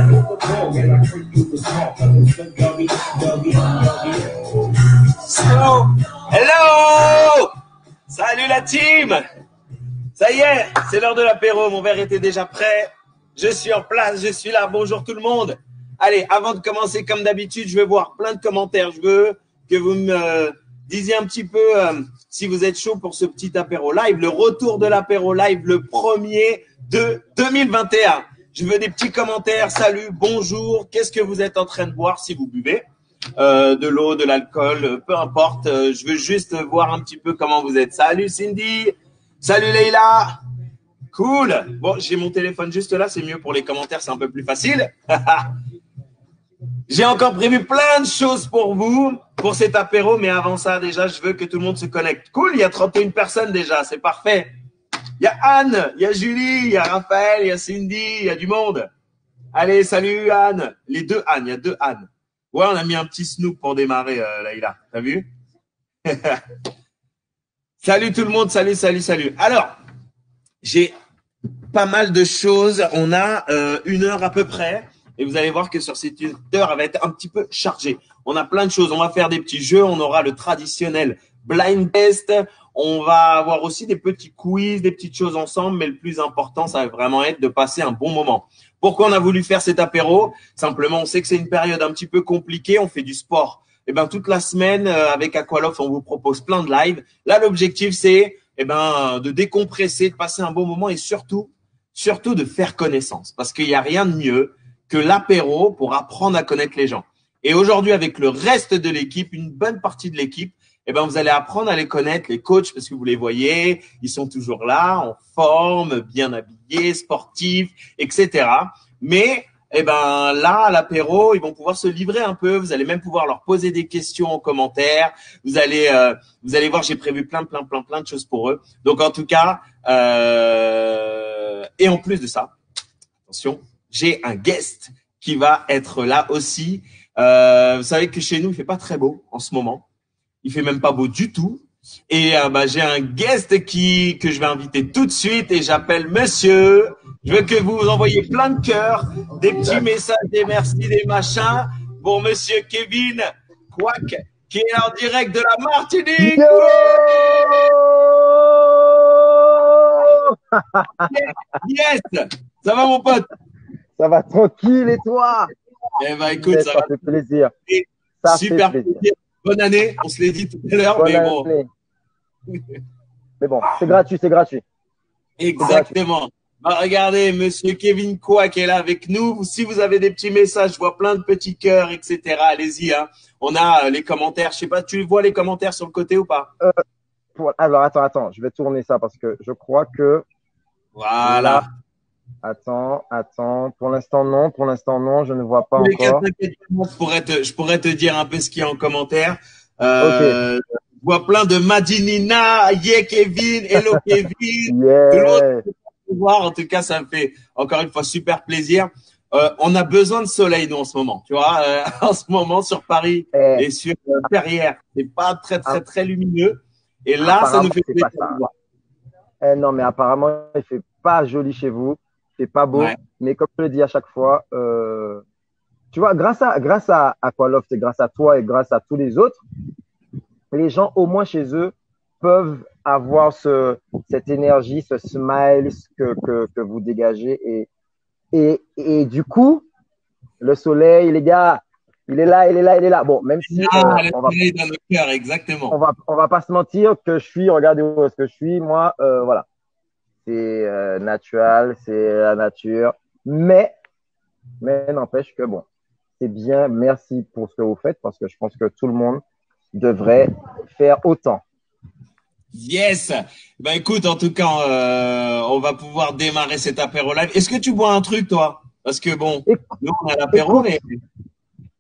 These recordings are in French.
Hello! Salut la team! Ça y est, c'est l'heure de l'apéro. Mon verre était déjà prêt. Je suis en place, je suis là. Bonjour tout le monde. Allez, avant de commencer, comme d'habitude, je veux voir plein de commentaires. Je veux que vous me disiez un petit peu si vous êtes chaud pour ce petit apéro live. Le retour de l'apéro live, le premier de 2021. Je veux des petits commentaires. Salut, bonjour. Qu'est-ce que vous êtes en train de boire si vous buvez? De l'eau, de l'alcool, peu importe. Je veux juste voir un petit peu comment vous êtes. Salut Cindy. Salut Leïla. Cool. Bon, j'ai mon téléphone juste là. C'est mieux pour les commentaires. C'est un peu plus facile. J'ai encore prévu plein de choses pour vous, pour cet apéro. Mais avant ça, déjà, je veux que tout le monde se connecte. Cool. Il y a 31 personnes déjà. C'est parfait. Il y a Anne, il y a Julie, il y a Raphaël, il y a Cindy. Il y a du monde. Allez, salut Anne. Les deux Anne. Il y a deux Anne. Ouais, on a mis un petit Snoop pour démarrer, Laïla. T'as vu? Salut tout le monde, salut. Alors, j'ai pas mal de choses. On a 1 heure à peu près. Et vous allez voir que sur cette 1 heure, elle va être un petit peu chargée. On a plein de choses. On va faire des petits jeux. On aura le traditionnel blind test. On va avoir aussi des petits quiz, des petites choses ensemble. Mais le plus important, ça va vraiment être de passer un bon moment. Pourquoi on a voulu faire cet apéro? Simplement, on sait que c'est une période un petit peu compliquée. On fait du sport. Et ben toute la semaine avec Aqualoft, on vous propose plein de lives. Là, l'objectif c'est de décompresser, de passer un bon moment et surtout de faire connaissance. Parce qu'il n'y a rien de mieux que l'apéro pour apprendre à connaître les gens. Et aujourd'hui, avec le reste de l'équipe, une bonne partie de l'équipe, vous allez apprendre à les connaître, les coachs, parce que vous les voyez, ils sont toujours là, en forme, bien habillés, sportifs, etc. Mais là, à l'apéro, ils vont pouvoir se livrer un peu. Vous allez même pouvoir leur poser des questions en commentaire. Vous allez voir, j'ai prévu plein de choses pour eux. Donc, en tout cas, et en plus de ça, attention, j'ai un guest qui va être là aussi. Vous savez que chez nous, il fait pas très beau en ce moment. Il fait même pas beau du tout. Et j'ai un guest que je vais inviter tout de suite et j'appelle monsieur. Je veux que vous envoyiez plein de cœurs, des petits messages, des merci, des machins pour monsieur Kevin Quack qui est en direct de la Martinique. Yes. Ça va mon pote? Ça va tranquille et toi? Écoute, ça fait plaisir. Super plaisir. Bonne année, on se l'est dit tout à l'heure, mais bon. Mais bon, c'est gratuit. Exactement. Regardez, monsieur Kevin Quoi qui est là avec nous. Si vous avez des petits messages, je vois plein de petits cœurs, etc. Allez-y, hein. On a les commentaires. Je sais pas, tu vois les commentaires sur le côté ou pas? Alors, attends. Je vais tourner ça parce que je crois que… Voilà. Là, attends. Pour l'instant, non. Je ne vois pas encore. Je pourrais te dire un peu ce qu'il y a en commentaire. Ok. Je vois plein de Madinina, yeah Kevin, hello Kevin. Yeah. Tout le monde peut voir. En tout cas, ça me fait encore une fois super plaisir. On a besoin de soleil, nous, en ce moment. Tu vois, en ce moment, sur Paris et sur Perrières, c'est pas très lumineux. Et là, ça nous fait plaisir de voir. Non, mais apparemment, il fait pas joli chez vous. C'est pas beau. Ouais. Mais comme je le dis à chaque fois, tu vois, grâce à Aqualoft et grâce à toi et grâce à tous les autres, les gens, au moins chez eux, peuvent avoir cette énergie, ce smile que vous dégagez. Et du coup, le soleil, les gars, il est là. Bon, même si on va dans nos cœurs, exactement. On va pas se mentir que regardez où est-ce que je suis, moi, voilà. C'est naturel, c'est la nature. Mais n'empêche que bon, c'est bien. Merci pour ce que vous faites parce que je pense que tout le monde devrait faire autant. Yes. Écoute, en tout cas, on va pouvoir démarrer cet apéro live. Est-ce que tu bois un truc, toi? Parce que bon, nous, on a l'apéro, mais…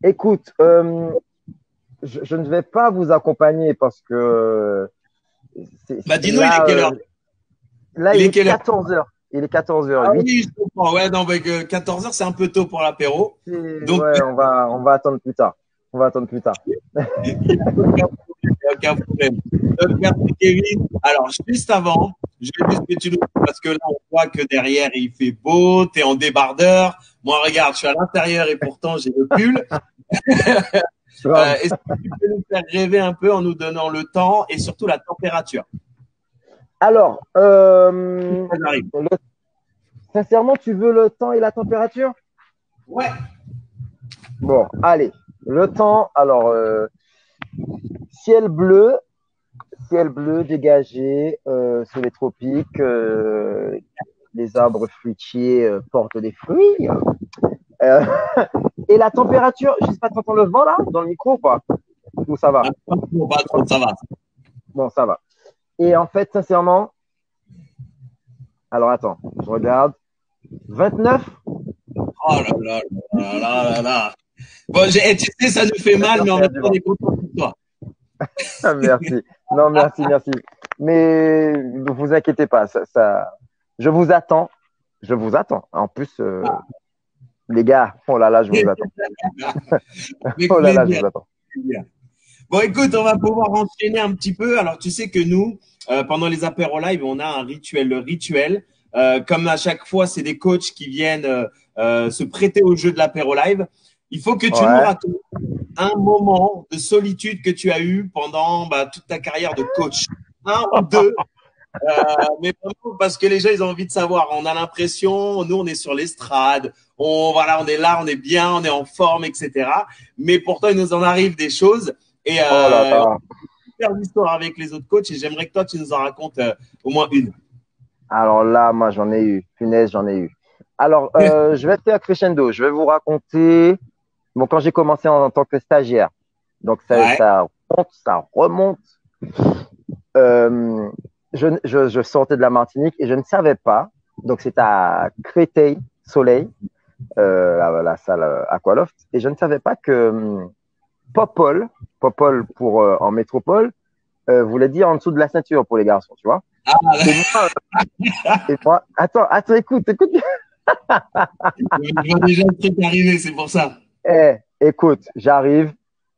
Écoute, je ne vais pas vous accompagner parce que… dis-nous, il est quelle heure? Là, il est 14h. Il est 14h08. Ah oui, je comprends. Ouais, non, 14h, c'est un peu tôt pour l'apéro. Donc, ouais, on va attendre plus tard. Il n'y a aucun problème. Donc, merci Kevin. Alors, juste avant, J'ai vu ce que tu nous dis parce que là, on voit que derrière, il fait beau, tu es en débardeur. Moi, regarde, je suis à l'intérieur et pourtant, j'ai le pull. Est-ce que tu peux nous faire rêver un peu en nous donnant le temps et surtout la température? Alors, Ça arrive. sincèrement, tu veux le temps et la température? Ouais. Bon, allez. Le temps, alors, ciel bleu, dégagé sur les tropiques. Les arbres fruitiers portent des fruits. Euh, et la température, je sais pas, t'entends le vent là, dans le micro ou pas? Ou ça va? Pas trop, ça va. Bon, ça va. Et en fait, sincèrement, alors attends, je regarde. 29? Oh là là là là là là. Bon, tu sais, ça nous fait mal, mais en même temps, on est content pour toi. Merci. Non, merci, merci. Mais ne vous inquiétez pas, je vous attends. Je vous attends. En plus, les gars, oh là là, je vous attends. Avec Oh là là, je plaisir. vous attends. Bon, écoute, on va pouvoir enchaîner un petit peu. Alors, tu sais que nous, pendant les apéros live, on a un rituel. Le rituel, comme à chaque fois, c'est des coachs qui viennent se prêter au jeu de l'apéro live. Il faut que tu nous racontes un moment de solitude que tu as eu pendant toute ta carrière de coach. Un ou deux. Mais vraiment, parce que les gens, ils ont envie de savoir. On a l'impression, nous, on est sur l'estrade. Voilà, on est là, on est bien, on est en forme, etc. Mais pourtant, il nous en arrive des choses. Et Oh là là. on a faire l'histoire avec les autres coachs et j'aimerais que toi, tu nous en racontes au moins une. Alors là, moi, j'en ai eu. Punaise, j'en ai eu. Alors, je vais faire crescendo. Je vais vous raconter, bon, quand j'ai commencé en tant que stagiaire. Donc, ça remonte. Je sortais de la Martinique et je ne savais pas. Donc, c'était à Créteil, Soleil, la salle Aqualoft. Et je ne savais pas que Popol pour en métropole, voulait dire en dessous de la ceinture pour les garçons, tu vois. Et moi, attends, écoute. Je vois déjà le truc arriver, c'est pour ça. Écoute, j'arrive.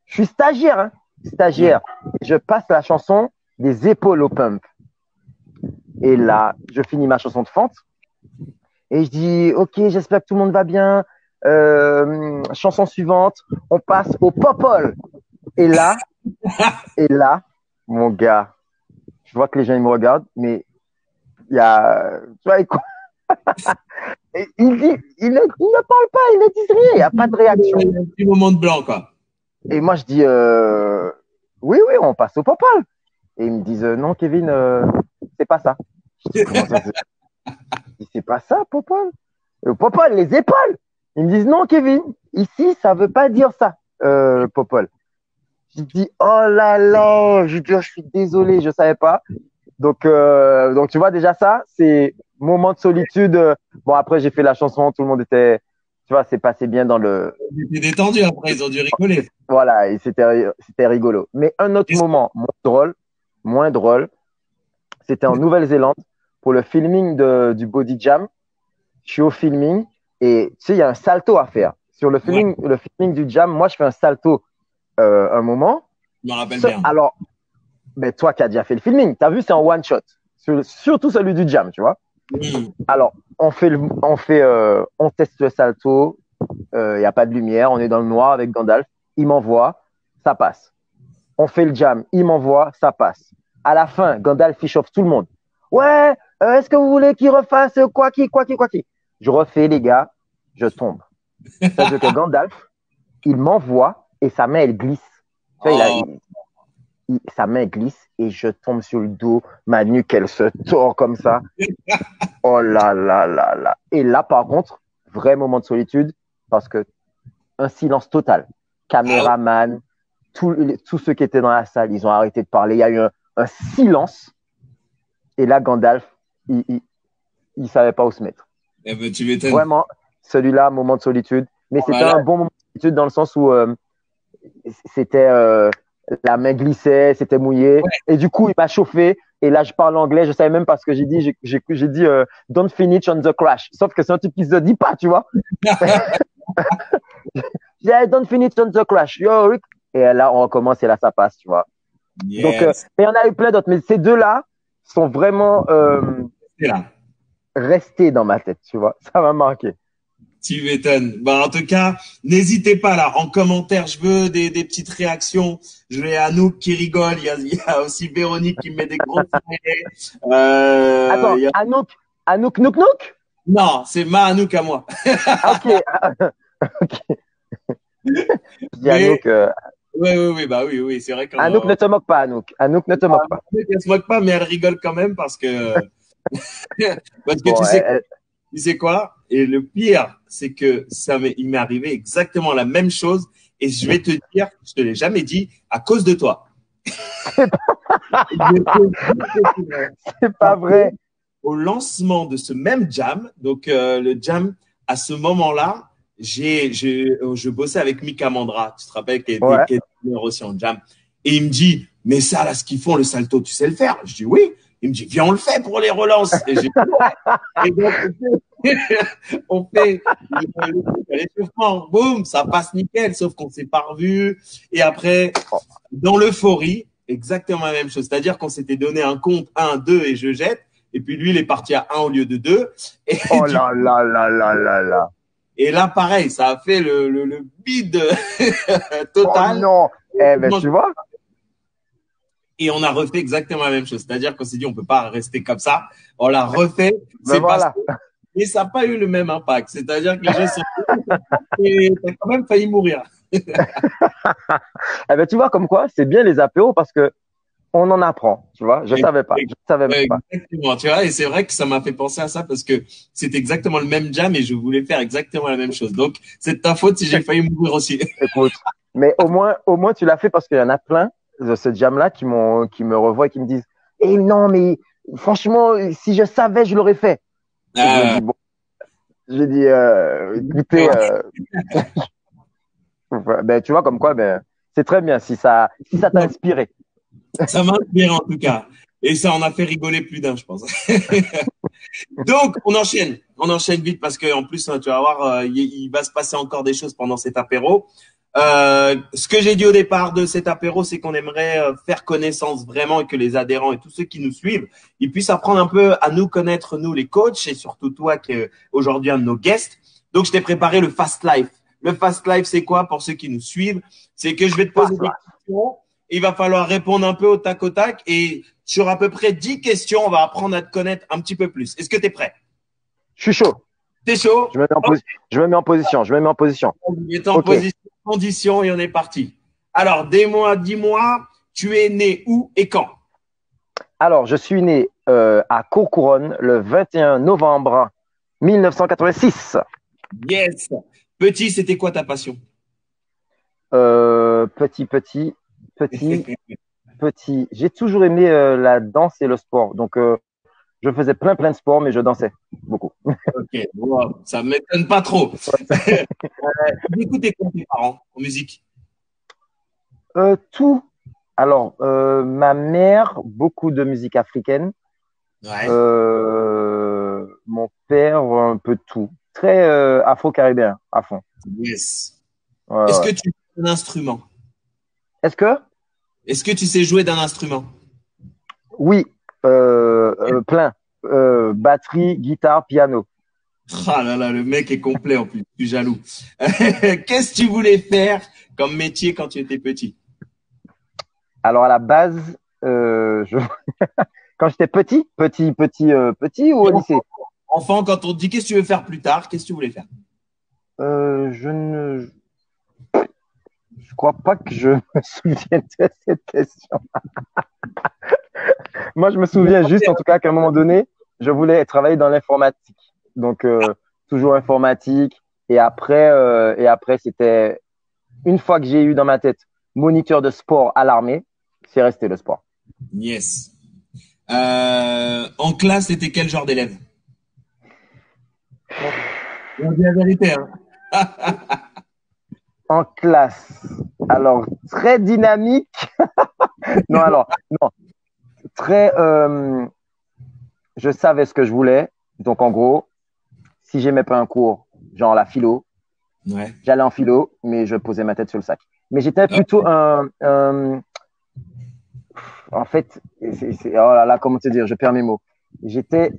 Je suis stagiaire, hein. Stagiaire. Je passe la chanson des épaules au pump. Et là, je finis ma chanson de fente. Et je dis, OK, j'espère que tout le monde va bien. Chanson suivante, on passe au popol. Et là, mon gars, je vois que les gens ils me regardent, mais il y a, tu vois, il ne parle pas, il ne dit rien, il n'y a pas de réaction. Un petit moment de blanc, quoi. Et moi, je dis, oui, on passe au popol. Et ils me disent, non, Kevin, c'est pas ça. Je dis, comment ça, c'est pas ça, popol? Popol, les épaules. Ils me disent, non, Kevin, ici, ça veut pas dire ça, popol. Je dis, oh là là, je suis désolé, je savais pas. Donc, tu vois, déjà ça, c'est moment de solitude. Bon, après, j'ai fait la chanson, tout le monde était, tu vois, c'est passé bien dans le. Ils étaient détendus après, ils ont dû rigoler. Voilà, et c'était rigolo. Mais un autre moment moins drôle, c'était en Nouvelle-Zélande pour le filming du Body Jam. Je suis au filming et tu sais, il y a un salto à faire. Sur le filming du Jam, moi, je fais un salto un moment. Je m'en rappelle bien. Alors, ben, toi qui as déjà fait le filming, tu as vu, c'est en one shot. Surtout celui du Jam, tu vois. Alors, on teste le salto. Il n'y a pas de lumière. On est dans le noir avec Gandalf. Il m'envoie, ça passe. On fait le Jam. Il m'envoie, ça passe. À la fin, Gandalf il chauffe tout le monde. Ouais, est-ce que vous voulez qu'il refasse quoi qui? Je refais, les gars, je tombe. C'est-à-dire que Gandalf, il m'envoie et sa main, elle glisse. Tu vois, sa main glisse et je tombe sur le dos, ma nuque, elle se tord comme ça. Oh là là là là. Et là, par contre, vrai moment de solitude parce que un silence total. Caméraman, tous ceux qui étaient dans la salle, ils ont arrêté de parler. Il y a eu un silence. Et là, Gandalf, il savait pas où se mettre. Eh ben, tu m'étonnes. Vraiment, celui-là, moment de solitude. Mais c'était un bon moment de solitude dans le sens où c'était la main glissait, c'était mouillé. Ouais. Et du coup, il m'a chauffé. Et là, je parle anglais. Je savais même pas ce que j'ai dit. J'ai dit don't finish on the crash. Sauf que c'est un truc qui se dit pas, tu vois. J'ai dit don't finish on the crash. Yo, Rick. Et là, on recommence et là, ça passe, tu vois. Yes. Donc, mais il y en a eu plein d'autres. Mais ces deux-là, sont vraiment C'est là. restés dans ma tête, tu vois. Ça m'a marqué. Tu m'étonnes. Bah, en tout cas, n'hésitez pas là, en commentaire, je veux des petites réactions. Je vais Anouk qui rigole, il y a aussi Véronique qui me met des gros sourires. Attends, Il y a... Anouk, Nouk, Nouk? Non, c'est ma Anouk à moi. Ah, ok. Ok. Je dis Mais Anouk. oui, c'est vrai Anouk, qu'on ne te moque pas, Anouk. Anouk, ne te moque pas. elle se moque pas, mais elle rigole quand même parce que parce que Bon, tu sais quoi? Et le pire, c'est que il m'est arrivé exactement la même chose. Et je vais te dire, je te l'ai jamais dit, à cause de toi. c'est pas Parce que vrai. au lancement de ce même jam, donc le jam, à ce moment-là, je bossais avec Mika Mandra, tu te rappelles, Ouais. qui était aussi en jam. Et il me dit, mais ça, là, ce qu'ils font, le salto, tu sais le faire? Je dis oui. Il me dit, viens, on le fait pour les relances. Et j'ai dit, ouais. Et donc, on fait l'échauffement, boum, ça passe nickel, sauf qu'on s'est pas revu. Et après, dans l'euphorie, exactement la même chose. C'est-à-dire qu'on s'était donné un compte 1, 2 et je jette. Et puis lui, il est parti à 1 au lieu de 2. Et, Oh là là là là là là. et là, pareil, ça a fait le bide Oh total. non. Ben, tu vois. Et on a refait exactement la même chose. C'est-à-dire qu'on s'est dit, on peut pas rester comme ça. On l'a refait, Ben c'est passé. voilà. Et ça n'a pas eu le même impact. C'est-à-dire que les gens sont et t'as quand même failli mourir. Ben, tu vois, comme quoi, c'est bien les apéros parce que on en apprend, tu vois. Je savais pas. Je savais pas. Exactement, tu vois, et c'est vrai que ça m'a fait penser à ça parce que c'est exactement le même jam et je voulais faire exactement la même chose. Donc, c'est de ta faute si j'ai failli mourir aussi. Écoute, mais au moins, tu l'as fait parce qu'il y en a plein de ce jam-là qui me revoient et qui me disent, eh non, mais franchement, si je savais, je l'aurais fait. Et je me dis, bon, j'ai dit, écoutez, ben, tu vois, comme quoi, ben, c'est très bien si ça t'a inspiré. Ça m'a inspiré en tout cas. Et ça en a fait rigoler plus d'un, je pense. Donc, on enchaîne vite parce que en plus, tu vas voir, il va se passer encore des choses pendant cet apéro. Ce que j'ai dit au départ de cet apéro, c'est qu'on aimerait faire connaissance vraiment et que les adhérents et tous ceux qui nous suivent, ils puissent apprendre un peu à nous connaître, nous les coachs, et surtout toi qui es aujourd'hui un de nos guests. Donc, je t'ai préparé le Fast Life. Le Fast Life, c'est quoi pour ceux qui nous suivent? C'est que je vais te poser des questions. Il va falloir répondre un peu au tac au tac et sur à peu près 10 questions, on va apprendre à te connaître un petit peu plus. Est-ce que tu es prêt? Je suis chaud. T'es chaud? Je me mets en position. Je me mets en position. On est en Ok. position, condition et on est parti. Alors, dis-moi, tu es né où et quand? Alors, je suis né à Courcouronnes le 21 novembre 1986. Yes. Petit, c'était quoi ta passion? Petit, petit, petit, petit. J'ai toujours aimé la danse et le sport. Donc, je faisais plein de sports, mais je dansais beaucoup. Ok, wow, ça m'étonne pas trop. Tu écoutes quoi tes parents en musique? Tout. Alors, ma mère, beaucoup de musique africaine. Ouais. Mon père, un peu de tout. Très afro-caribéen, à fond. Yes. Ouais, Est-ce ouais. que tu joues d'un instrument? Est-ce que? Est-ce que tu sais jouer d'un instrument? Oui, plein. Batterie, guitare, piano. Ah là là, le mec est complet en plus, je suis jaloux. Qu'est-ce que tu voulais faire comme métier quand tu étais petit? Alors, à la base, quand j'étais petit ou au lycée? Enfant, quand on te dit qu'est-ce que tu veux faire plus tard, qu'est-ce que tu voulais faire? Je ne je crois pas que je me souvienne de cette question. Moi, je me souviens juste, en tout cas, qu'à un moment donné, je voulais travailler dans l'informatique. Donc, toujours informatique. Et après, c'était une fois que j'ai eu dans ma tête moniteur de sport à l'armée, c'est resté le sport. Yes. En classe, c'était quel genre d'élève? On dit la vérité, hein. En classe, alors très dynamique. Non, non, très. Je savais ce que je voulais. Donc, en gros, si j'aimais pas un cours, genre la philo, Ouais. j'allais en philo, mais je posais ma tête sur le sac. Mais j'étais plutôt En fait, oh là là, comment te dire, je perds mes mots. J'étais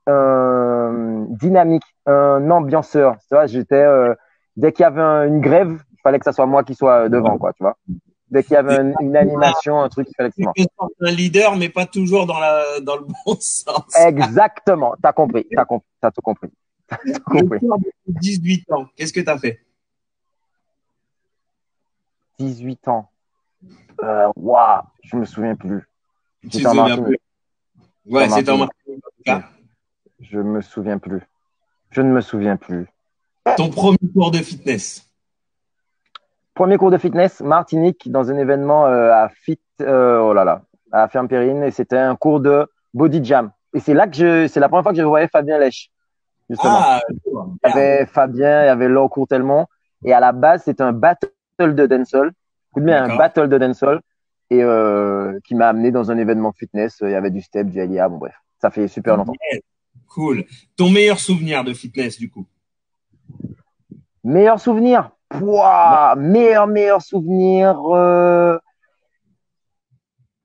dynamique, un ambianceur. Tu vois, dès qu'il y avait une grève, il fallait que ça soit moi qui soit devant, quoi, tu vois. Dès qu'il y avait une animation, un truc, il fallait que c'est moi. Un leader, mais pas toujours dans le bon sens. Exactement. T'as compris. T'as tout compris. T'as tout compris. 18 ans, qu'est-ce que tu as fait? 18 ans. Waouh, je me souviens plus. Tu te souviens plus? Ouais, c'est en Martinique. Je me souviens plus. Je ne me souviens plus. Ton premier cours de fitness? Premier cours de fitness, Martinique, dans un événement à Ferme-Périne, et c'était un cours de body jam. Et c'est la première fois que je voyais Fabien Lèche, justement. Il y avait Fabien, il y avait Laure Courtelmont, et à la base, c'était un battle de dancehall. Écoute bien, un battle de dancehall, et qui m'a amené dans un événement fitness. Il y avait du step, du LIA, bon bref, ça fait super longtemps. Cool. Ton meilleur souvenir de fitness, du coup? Meilleur souvenir? Pouah, meilleur souvenir.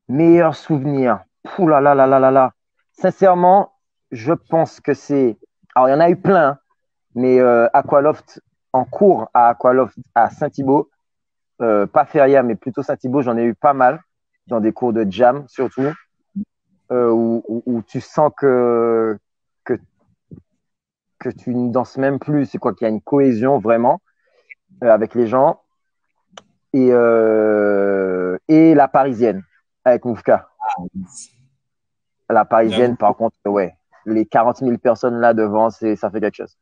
Meilleur souvenir. Pouh là là là là là là. Sincèrement, je pense que c'est. Alors, il y en a eu plein, hein, mais Aqualoft, en cours à Aqualoft à Saint-Thibault, pas Feria, mais plutôt Saint-Thibault, j'en ai eu pas mal, dans des cours de jam surtout, où tu sens que tu ne danses même plus. C'est quoi qu'il y a une cohésion vraiment avec les gens. Et la parisienne avec Moufka. La parisienne, par contre, ouais. Les 40 000 personnes là devant, ça fait quelque chose.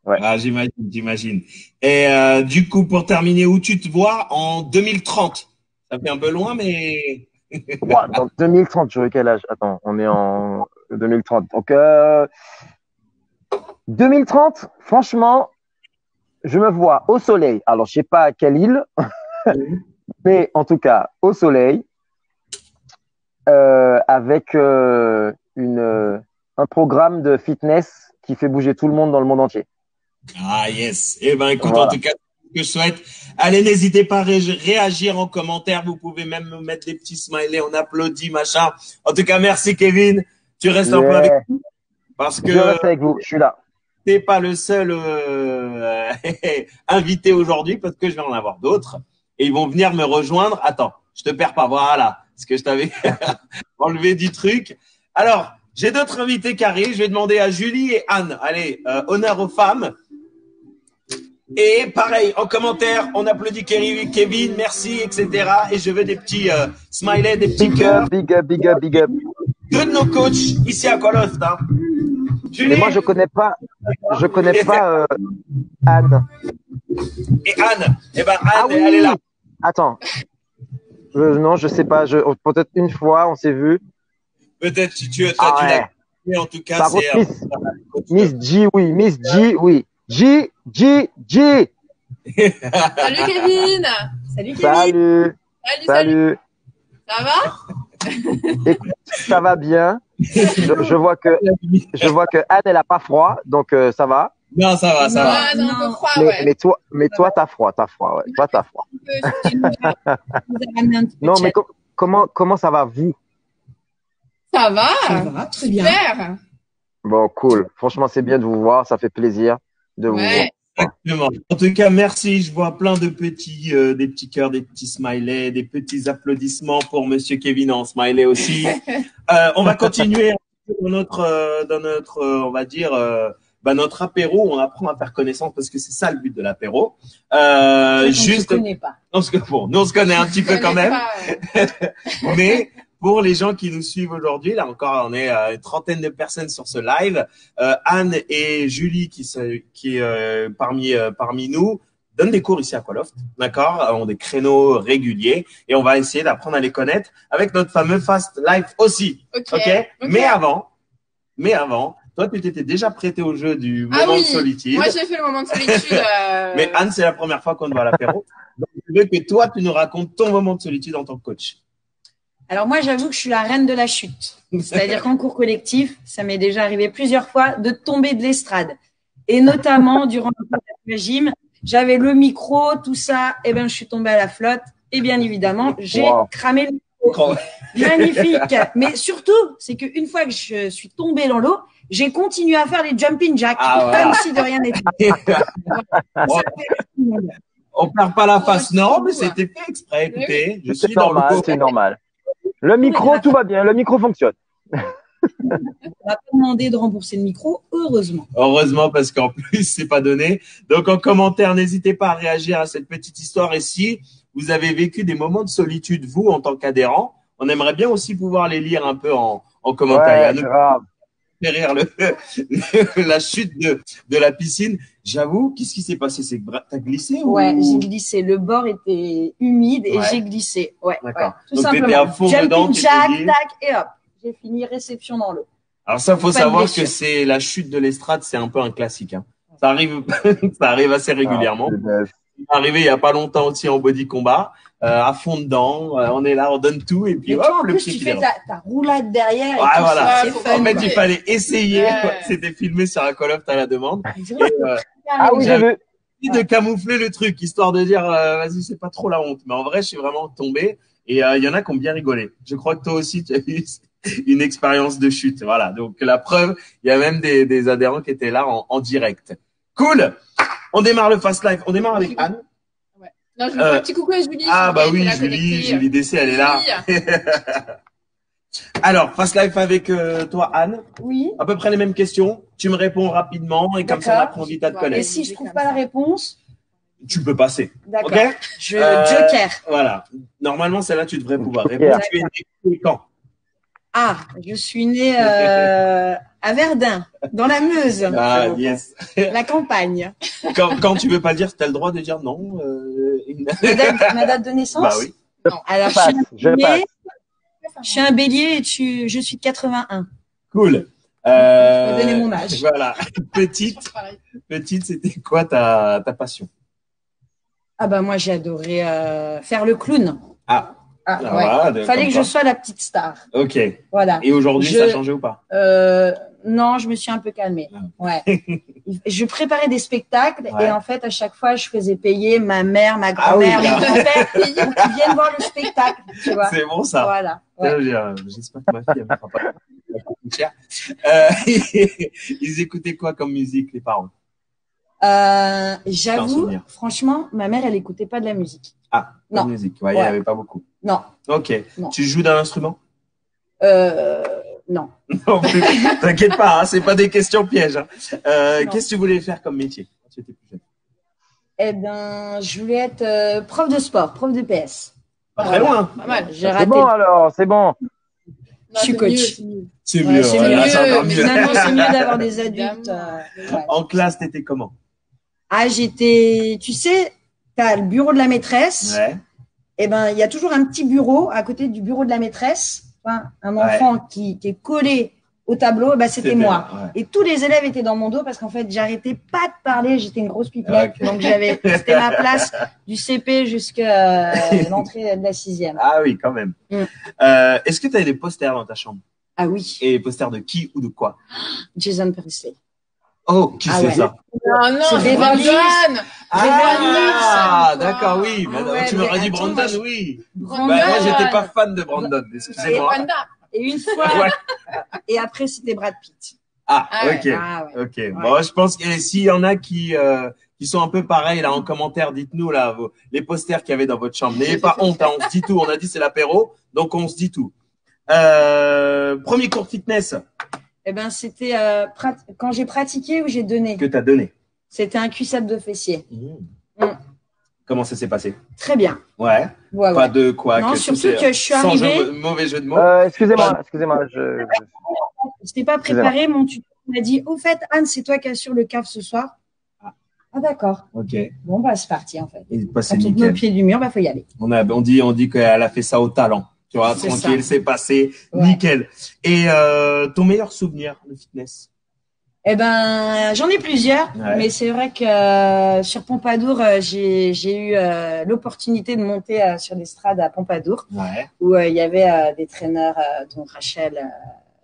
Ouais. Ah, j'imagine. Et du coup, pour terminer, où tu te vois en 2030? Ça fait un peu loin, mais. Wow, dans 2030, j'aurai quel âge? Attends, on est en 2030. Donc, 2030, franchement, je me vois au soleil. Alors, je sais pas à quelle île, mais en tout cas, au soleil, avec un programme de fitness qui fait bouger tout le monde dans le monde entier. Ah, yes. Eh ben, écoute, voilà. En tout cas, ce que je souhaite. Allez, n'hésitez pas à réagir en commentaire. Vous pouvez même me mettre des petits smileys. On applaudit, machin. En tout cas, merci, Kevin. Tu restes un peu avec nous. Parce que. Je reste avec vous. Je suis là. T'es pas le seul invité aujourd'hui parce que je vais en avoir d'autres. Et ils vont venir me rejoindre. Attends, je te perds pas. Voilà. Parce que je t'avais enlevé du truc. Alors, j'ai d'autres invités qui arrivent. Je vais demander à Julie et Anne. Allez, honneur aux femmes. Et pareil, en commentaire, on applaudit Kevin, merci, etc. Et je veux des petits smileys, des petits cœurs. Big up. Deux de nos coachs ici à Aqualoft. Hein. Julie. Mais moi, je connais pas Anne. Et Anne, eh ben Anne, elle est là. Attends. Non, je sais pas. Peut-être une fois, on s'est vu. Peut-être tu l'as. En tout cas, c'est Miss G, oui. Miss G, oui. G. Salut Kevin. Salut. Ça va? Écoute, ça va bien. Je vois que Anne, elle a pas froid, donc ça va. Non, ça va. Non, un peu froid, mais toi, t'as froid, ouais. Toi, t'as froid. Non, mais comment ça va, vous? Ça va, très bien. Super. Bon, cool. Franchement, c'est bien de vous voir. Ça fait plaisir de vous voir. Exactement. En tout cas, merci. Je vois plein de petits, des petits cœurs, des petits smileys, des petits applaudissements pour Monsieur Kevin en smiley aussi. On va continuer dans notre, on va dire, notre apéro. On apprend à faire connaissance parce que c'est ça le but de l'apéro. Juste. On se connaît pas. Nous on se connaît un petit peu quand même. Mais pour les gens qui nous suivent aujourd'hui, là encore, on est une trentaine de personnes sur ce live. Anne et Julie qui parmi nous donnent des cours ici à Aqualoft, d'accord, ont des créneaux réguliers et on va essayer d'apprendre à les connaître avec notre fameux Fast Life aussi. Okay. Mais avant, toi, tu t'étais déjà prêté au jeu du moment de solitude. Moi, j'ai fait le moment de solitude. Mais Anne, c'est la première fois qu'on te voit à l'apéro. Donc, je veux que toi, tu nous racontes ton moment de solitude en tant que coach. Alors moi, j'avoue que je suis la reine de la chute. C'est-à-dire qu'en cours collectif, ça m'est déjà arrivé plusieurs fois de tomber de l'estrade. Et notamment, durant le gym, j'avais le micro, tout ça, et je suis tombée à la flotte. Et bien évidemment, j'ai cramé le micro. Magnifique. Mais surtout, c'est qu'une fois que je suis tombée dans l'eau, j'ai continué à faire les jumping jacks, comme si de rien n'était. On perd pas la face, non, mais c'était fait exprès. Écoutez, je suis dans normal, l'eau. c'est normal. Le micro, tout va bien. Le micro fonctionne. On m'a pas demandé de rembourser le micro, heureusement. Heureusement, parce qu'en plus, c'est pas donné. Donc, en commentaire, n'hésitez pas à réagir à cette petite histoire. Et si vous avez vécu des moments de solitude, vous, en tant qu'adhérent, on aimerait bien aussi pouvoir les lire un peu en commentaire. Ouais, grave. Fait rire la chute de la piscine. J'avoue, qu'est-ce qui s'est passé? C'est que t'as glissé ou... Ouais, j'ai glissé. Le bord était humide et Ouais. j'ai glissé. Ouais, D'accord. tout Donc, simplement. t'étais à fond dedans, Jumping t'étais jack, lié. tac, et hop. J'ai fini réception dans l'eau. Alors ça, faut Pas de savoir blessure. que c'est la chute de l'estrade, c'est un peu un classique. Hein. Ça arrive, ça arrive assez régulièrement. C'est arrivé il y a pas longtemps aussi en body combat, à fond dedans. On est là, on donne tout et puis Et hop, toi, en le plus, pied tu qui fais dérape. ta roulade derrière. Et Ouais, tout voilà. ça, c'est fun. En fait, quoi. il fallait essayer. Ouais. Quoi. C'était filmé sur un Call of à la demande. C'est vrai, Ah oui, j'ai J'avais vu. envie de camoufler le truc, histoire de dire, vas-y, c'est pas trop la honte. Mais en vrai, je suis vraiment tombé. Et il y en a qui ont bien rigolé. Je crois que toi aussi, tu as eu une expérience de chute. Voilà. Donc la preuve, il y a même des adhérents qui étaient là en direct. Cool. On démarre le Fast Life. On démarre avec Anne. Non, je veux faire un petit coucou à Julie. Ah bah oui, Elle est là Julie connectée. DC, elle est là. Alors, Fast Life avec toi, Anne. Oui. À peu près les mêmes questions. Tu me réponds rapidement et comme ça, on D'accord. apprend vite à te Et Et connaître. si je trouve pas la réponse, Tu peux passer. d'accord. Ok. Joker. Voilà. Normalement, celle-là, tu devrais pouvoir Joker. répondre. Tu es né quand? Ah, je suis née à Verdun, dans la Meuse, Ah, yes. la campagne. Quand tu veux pas le dire, tu as le droit de dire non. Ma date de naissance. Bah oui. Alors, Je passe. je suis un bélier et je suis de 81. Cool. Je vais donner mon âge. Voilà. Petite, c'était quoi ta passion? Ah bah moi j'ai adoré faire le clown. Ah. Ah, Ah, ouais. voilà, Fallait comme que quoi. je sois la petite star. Ok. Voilà. Et aujourd'hui, Je- ça a changé ou pas? Non, je me suis un peu calmée. Ouais. Je préparais des spectacles Ouais. et en fait à chaque fois je faisais payer ma mère, ma Ah oui, grand-mère, mon là. grand-père pour qu'ils viennent voir le spectacle. Tu vois. C'est bon ça. Voilà. Ouais. J'espère que ma fille elle me fera pas cher. Ils écoutaient quoi comme musique, les parents? Un J'avoue, souvenir. franchement, ma mère elle écoutait pas de la musique. Ah, la Non. musique. Ouais, il n'y Ouais. avait pas beaucoup. Non. Ok. Non. Tu joues d'un instrument? Non. Non plus. T'inquiète pas, hein, c'est pas des questions pièges. Hein. Non. Qu'est-ce que tu voulais faire comme métier quand tu étais plus jeune? Eh ben, je voulais être prof de sport, prof de PS. Pas très loin. Pas mal. J'ai C'est raté. bon alors, c'est bon. Non, Je suis c'est coach. mieux, c'est mieux. C'est Ouais, mieux. c'est voilà, mieux, c'est encore mais mieux. Finalement, c'est mieux d'avoir des adultes. Ouais. En classe, t'étais comment? Ah, j'étais, tu sais, t'as le bureau de la maîtresse. Ouais. Eh ben, il y a toujours un petit bureau à côté du bureau de la maîtresse. Enfin, un enfant qui est collé au tableau, bah, c'était moi. Ouais. Et tous les élèves étaient dans mon dos parce qu'en fait, j'arrêtais pas de parler. J'étais une grosse pipelette. Ok. Donc, c'était ma place du CP jusqu'à l'entrée de la 6e. Ah oui, quand même. Mm. Est-ce que tu as des posters dans ta chambre? Ah oui, Et posters de qui ou de quoi? Jason Presley. Oh, qui Ah c'est ouais. ça? Non, non, C'est c'est Beverly Brandon. Ah, Beverly Hills. d'accord, oui. Ah ouais, Tu m'aurais mais dit attends, Brandon, moi, oui. Brandon. Bah, moi, j'étais pas fan de Brandon, Et excusez-moi. Brenda. Et une fois, Ouais. et après, c'était Brad Pitt. Ah, Ah ouais. ok. Ah ouais. Ok. Bon, je pense que s'il y en a qui sont un peu pareils là en commentaire, dites-nous là les posters qu'il y avait dans votre chambre. N'ayez pas honte, hein, on se dit tout. On a dit c'est l'apéro, donc on se dit tout. Premier cours de fitness Eh ben, c'était quand j'ai pratiqué ou j'ai donné. que t'as donné. C'était un cuissap de fessier. Mmh. Comment ça s'est passé? Très bien. Ouais. Ouais, Pas ouais. de quoi. Non, que surtout tout est- que je suis sans arrivée. mauvais jeu de mots. Excusez-moi, Je t'ai pas préparé. Mon tuteur m'a dit, au fait, Anne, c'est toi qui assure le CAF ce soir. Ah, d'accord. Ok. Bon, bah, c'est parti, en fait. Et bah, c'est Quand on te met au nickel. pied du mur, bah, faut y aller. On dit qu'elle a fait ça au talent. Tu vois, C'est tranquille, ça. c'est passé, Ouais. nickel. Et ton meilleur souvenir de fitness? Eh ben, j'en ai plusieurs, Ouais. mais c'est vrai que sur Pompadour, j'ai eu l'opportunité de monter sur l'estrade à Pompadour, Ouais. où il y avait des traîneurs, dont Rachel,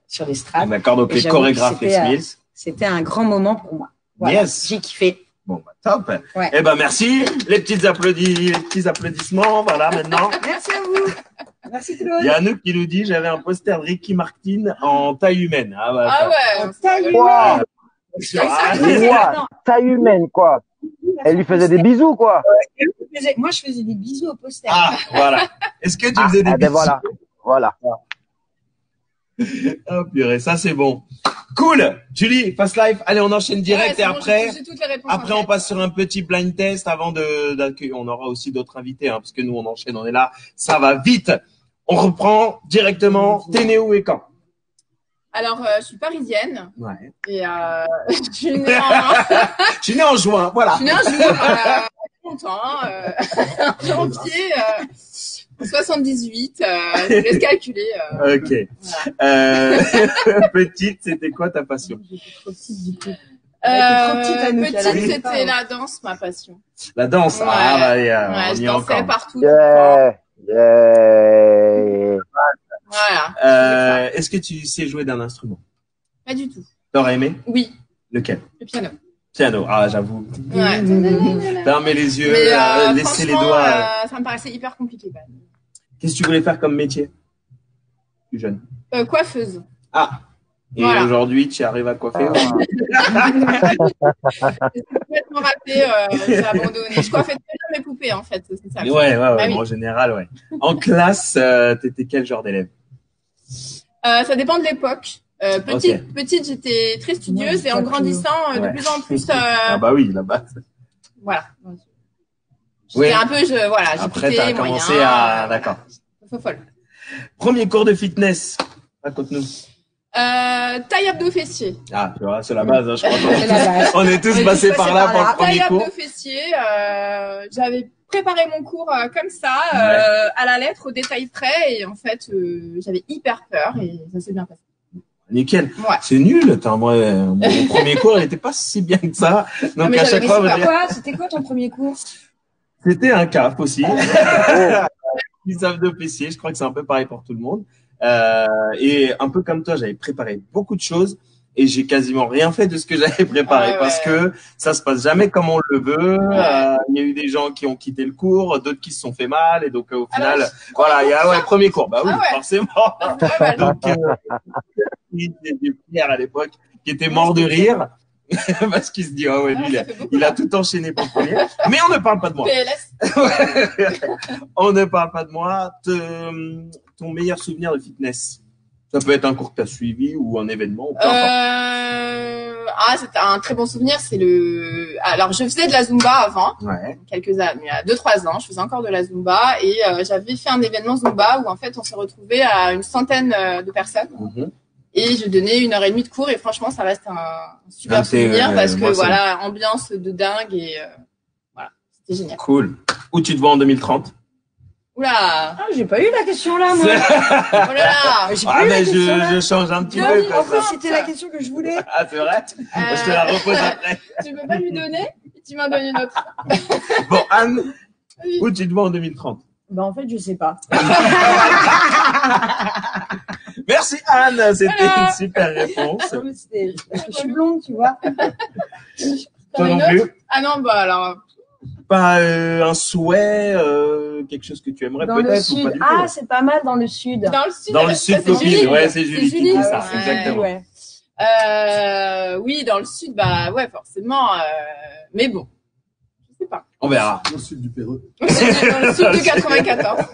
sur l'estrade. D'accord, donc Et les j'avoue que chorégraphes c'était, Les Mills. C'était un grand moment pour moi. Voilà. Yes. J'ai kiffé. Bon, bah, top. Ouais. Eh ben, merci. Les petits applaudissements, voilà, maintenant. Merci à vous. Merci Claude. Il y a Anouk qui nous dit, j'avais un poster de Ricky Martin en taille humaine. Ah, bah, Ah ouais. En taille Quoi? humaine. Quoi? Taille humaine, quoi. Elle lui faisait des bisous, quoi. Moi, je faisais des bisous au poster. Ah, voilà. Est-ce que tu faisais des ben bisous? voilà. Voilà. Oh, purée, ça c'est bon. Cool. Julie, Fast Life. Allez, on enchaîne direct et après. Après, on passe sur un petit blind test avant d'accueillir. On aura aussi d'autres invités, hein, parce que nous, on enchaîne, on est là. Ça va vite. On reprend directement. T'es né où et quand? Alors, je suis parisienne. Ouais. Et je suis née en... Je suis né en juin, voilà. Je suis née un jour, longtemps, janvier 78. Je vous laisse calculer. Ok. Voilà. Petite, c'était quoi ta passion? Petite, Anouk, c'était la danse, ma passion. La danse. Ouais. Ah, bah, Ouais, on je y est dansais encore. partout. tout le temps. Yeah. Voilà. Est-ce que tu sais jouer d'un instrument? Pas du tout. T'aurais aimé? Oui, Lequel? le piano. Piano. Ah, j'avoue. Ouais. Fermez les yeux, Mais laissez les franchement, doigts. ça me paraissait hyper compliqué quand même. Qu'est-ce que tu voulais faire comme métier? Plus jeune. Coiffeuse. Ah. Et Voilà. aujourd'hui, tu arrives à coiffer? J'ai complètement raté, j'ai abandonné. Je coiffais déjà mes poupées en fait. C'est ça. Ouais, Ah oui. en général, ouais. En classe, t'étais quel genre d'élève? Ça dépend de l'époque. Petite, j'étais très studieuse Ouais, et en grandissant, de Ouais. plus en plus, Ah bah oui, là-bas. voilà. Oui. J'étais un peu, voilà, j'ai Après, quitté t'as moyen. commencé à... D'accord. Folle. Premier cours de fitness. Raconte-nous. Taille abdos fessiers. Ah, tu vois, c'est la base, hein, je crois. C'est la base. On est tous passés par là pour le premier Taille cours. abdos fessiers. J'avais préparé mon cours comme ça, Ouais. à la lettre, au détail près, et en fait, j'avais hyper peur et ça s'est bien passé. Nickel. Ouais. C'est nul. Attends, moi, mon premier cours, il était pas si bien que ça. Donc, mais à j'avais chaque fois, C'était quoi ton premier cours? c'était un CAF aussi. Ils savent de fessiers. Je crois que c'est un peu pareil pour tout le monde. Et un peu comme toi, j'avais préparé beaucoup de choses et j'ai quasiment rien fait de ce que j'avais préparé Ouais, parce que ça se passe jamais comme on le veut. Ouais. Il y a eu des gens qui ont quitté le cours, d'autres qui se sont fait mal et donc au final, Alors, voilà, il y a premier cours. Bah oui, Ah ouais. forcément. Pas mal. Donc, il y a des Pierre à l'époque qui était mort de rire parce qu'il se dit ah ouais, lui, ça fait beaucoup. il a tout enchaîné pour le premier. Mais on ne parle pas de moi. PLS. On ne parle pas de moi. Ton meilleur souvenir de fitness? Ça peut être un cours que tu as suivi ou un événement. Ou peu importe. C'était un très bon souvenir. Alors, je faisais de la Zumba avant, Ouais. quelques années, il y a 2-3 ans. Je faisais encore de la Zumba et j'avais fait un événement Zumba où en fait on s'est retrouvé à une centaine de personnes Mhm. et je donnais 1h30 de cours et franchement ça reste un super Ah, c'est, souvenir parce que moi, voilà, ambiance de dingue et voilà, c'était génial. Cool. Où tu te vois en 2030? Oula, Ah, j'ai pas eu la question là, moi. oh là là. J'ai Ah, pas eu la mais question là. je change un petit Non, peu. mais comme En fait, ça. c'était la question que je voulais. Ah, c'est vrai? Moi, je te la repose après. Tu peux pas lui donner? Tu m'en donnes une autre. Bon, Anne, Oui. où tu te vois en 2030? Bah, en fait, je sais pas. Merci, Anne. C'était Voilà. une super réponse. Non, mais c'était parce que je suis blonde, tu vois. Toi T'en as non une plus? autre? Ah non, bah alors. Pas un souhait, quelque chose que tu aimerais Dans le peut-être ou sud. pas du tout? Ah, c'est pas mal dans le sud. Dans le sud. Dans le ça, sud, c'est copine. Julie. Ouais, c'est Julie C'est qui dit Julie. ça. Ouais. Exactement. Ouais. Oui, dans le sud, bah ouais, forcément. Mais bon, je sais pas. On verra. Au sud du Péreux. Dans le sud de 94.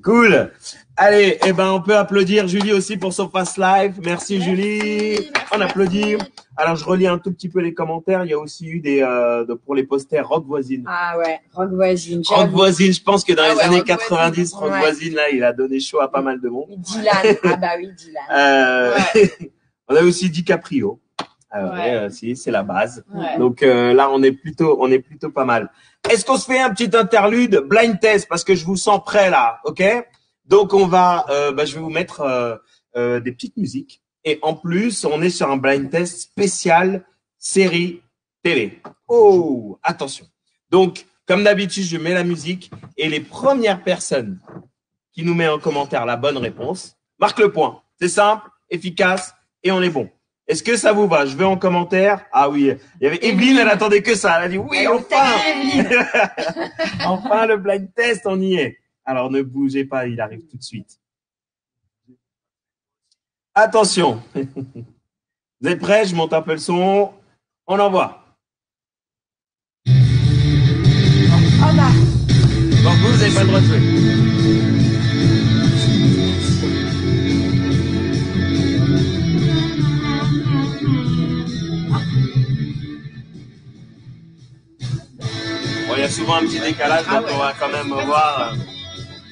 Cool. Allez, on peut applaudir Julie aussi pour son Fast Live. Merci Julie. Merci, On applaudit. merci. Alors, je relis un tout petit peu les commentaires. Il y a aussi eu pour les posters Rock Voisine. Ah ouais, Rock Voisine. Rock j'avoue. Voisine, je pense que dans les ouais, années Rock 90, Voisine. Rock Ouais. Voisine, là, il a donné chaud à pas mal de monde. Dylan. Ah bah oui, Dylan. On a aussi DiCaprio. Ouais. Si, c'est la base. Ouais. Donc là, on est plutôt pas mal. Est-ce qu'on se fait un petit interlude blind test parce que je vous sens prêt là, ok? Donc on va, je vais vous mettre des petites musiques et en plus on est sur un blind test spécial série télé. Oh, attention. Donc comme d'habitude, je mets la musique et les premières personnes qui nous met en commentaire la bonne réponse marquent le point. C'est simple, efficace et on est bon. Est-ce que ça vous va? Je vais en commentaire. Ah oui, il y avait Evelyne, elle attendait que ça. Elle a dit oui, enfin. Enfin le blind test, on y est. Alors ne bougez pas, il arrive tout de suite. Attention. Vous êtes prêts? Je monte un peu le son. On envoie. Donc vous n'avez pas le droit de jouer. Bon, il y a souvent un petit décalage, donc on va quand même voir.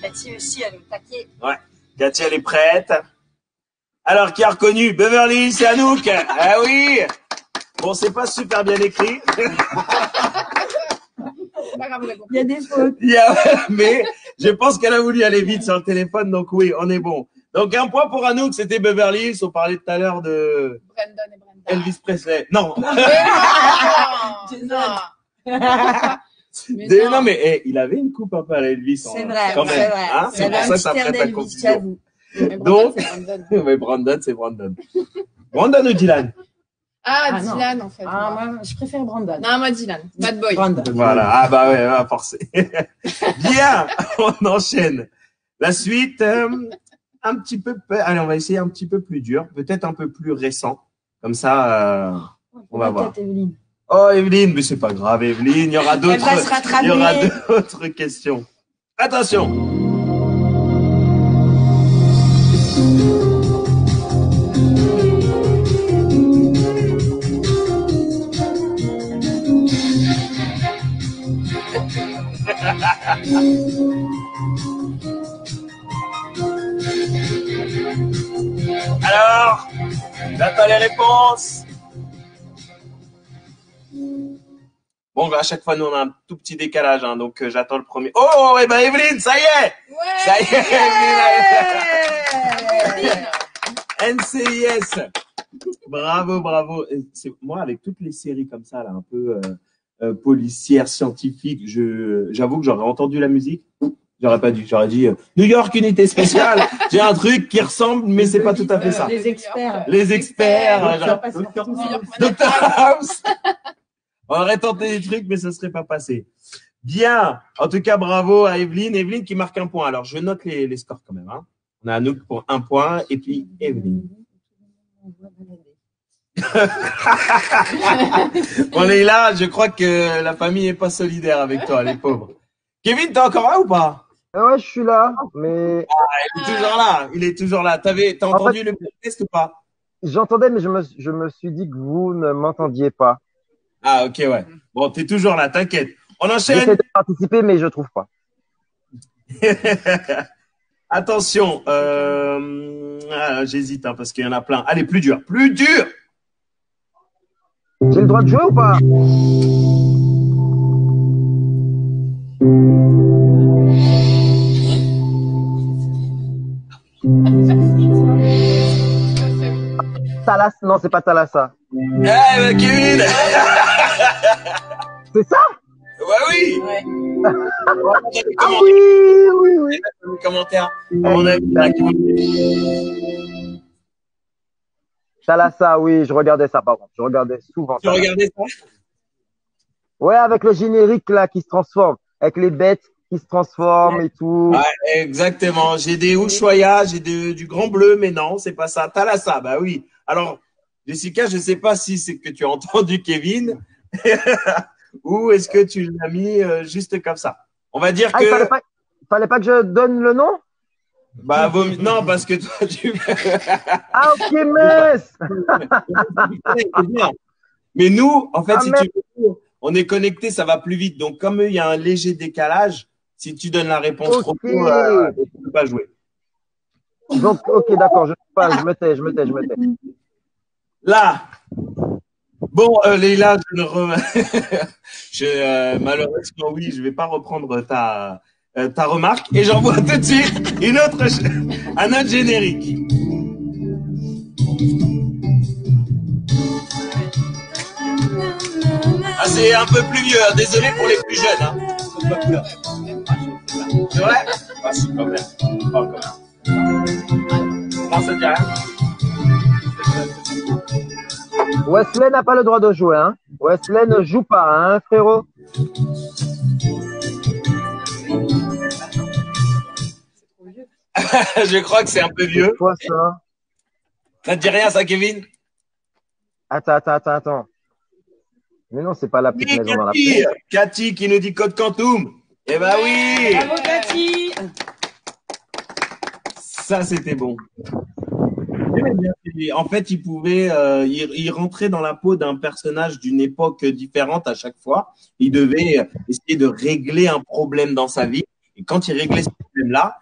Cathy aussi, elle est au taquet. Ouais, Cathy, elle est prête. Alors, qui a reconnu Beverly Hills et Anouk? Ah oui. Bon, c'est pas super bien écrit. Il y a des fautes. Mais je pense qu'elle a voulu aller vite sur le téléphone, donc oui, on est bon. Donc, un point pour Anouk, c'était Beverly Hills. On parlait tout à l'heure de Brandon et Brenda. Elvis Presley. Non. Mais Non, mais il avait une coupe un peu à la Elvis. C'est vrai, quand même, c'est vrai. hein, c'est pour ça que ça prête à confusion. j'avoue. Mais Donc, c'est Brandon. mais Brandon, c'est Brandon. Brandon ou Dylan? Ah, non. Dylan, en fait. Ah, moi, je préfère Brandon. Non, moi, Dylan. Bad boy. Brandon. Voilà. Ah bah ouais, on va forcer. Bien, on enchaîne. La suite, un petit peu. Allez, on va essayer un petit peu plus dur, peut-être un peu plus récent. Comme ça, on va voir. Evelyne. Oh, Evelyne, mais c'est pas grave, Evelyne. Il y aura d'autres. Elle va se rattraper. Il y aura d'autres questions. Attention. Alors, j'attends les réponses. Bon, à chaque fois, nous, on a un tout petit décalage, hein, donc j'attends le premier. Oh, et ben Evelyne, ça y est! Ouais! Ça y est, Evelyne! NCIS! Bravo, bravo. Moi, avec toutes les séries comme ça, là, un peu policières, scientifiques, j'avoue que j'aurais entendu la musique. J'aurais pas dû. J'aurais dit New York, unité spéciale. J'ai un truc qui ressemble, mais c'est pas tout à fait ça. Les experts. Les experts. Dr House. On aurait tenté des trucs, mais ça serait pas passé. Bien. En tout cas, bravo à Evelyne. Evelyne qui marque un point. Alors, je note les scores quand même. Hein. On a Anouk pour 1 point et puis Evelyne. On est là. Je crois que la famille est pas solidaire avec toi, les pauvres. Kevin, t'es encore là ou pas? Ouais, je suis là, mais Il est toujours là. Il est toujours là. T'as entendu le test ou pas? j'entendais, mais je me suis dit que vous ne m'entendiez pas. Ah, ok, ouais. Bon, t'es toujours là, t'inquiète. On J'essaie enchaîne. de participer, mais je trouve pas. Attention, j'hésite hein, parce qu'il y en a plein. Allez, plus dur, plus dur. J'ai le droit de jouer ou pas? Talas, non, c'est pas Thalassa. Eh, Kevin. C'est ça? Ouais, oui. Ouais. Ah oui, oui, oui. Les commentaires. À mon avis, Thalassa, oui, je regardais ça par contre. Je regardais souvent tu ça. regardais ça? Ouais, avec le générique là qui se transforme, avec les bêtes qui se transforment et tout. Ouais, exactement. J'ai des Ushuaïa, j'ai du Grand Bleu, mais non, c'est pas ça. Thalassa, bah oui. Alors, Jessica, je sais pas si c'est que tu as entendu Kevin ou est-ce que tu l'as mis juste comme ça. On va dire Ah, que. fallait pas que je donne le nom? Bah, non, parce que toi, tu. Ah, ok, mince! Mais nous, en fait, Ah, si tu veux, on est connecté, ça va plus vite. Donc, comme il y a un léger décalage, si tu donnes la réponse trop tôt, tu ne peux pas jouer. Donc, ok, d'accord, je me tais. Là. Bon, Leïla, malheureusement, oui, je vais pas reprendre ta remarque. Et j'envoie tout de suite un autre générique. Ah, c'est un peu plus vieux. Hein. Désolé pour les plus jeunes. Hein. C'est vrai? Ah, si, quand même. Pas quand même. Non, ça dit rien. Wesley n'a pas le droit de jouer, hein. Wesley ne joue pas, hein, frérot. Je crois que c'est un peu vieux. C'est quoi ça? Ça te dit rien, ça, Kevin? Attends. Mais non, c'est pas la petite Oui, maison dans la Cathy, plaie. Cathy qui nous dit Code Quantum. Eh ben oui, Bravo, Cathy. ça c'était bon. J'aimais bien. En fait, il pouvait, il rentrait dans la peau d'un personnage d'une époque différente à chaque fois. Il devait essayer de régler un problème dans sa vie. Et quand il réglait ce problème-là,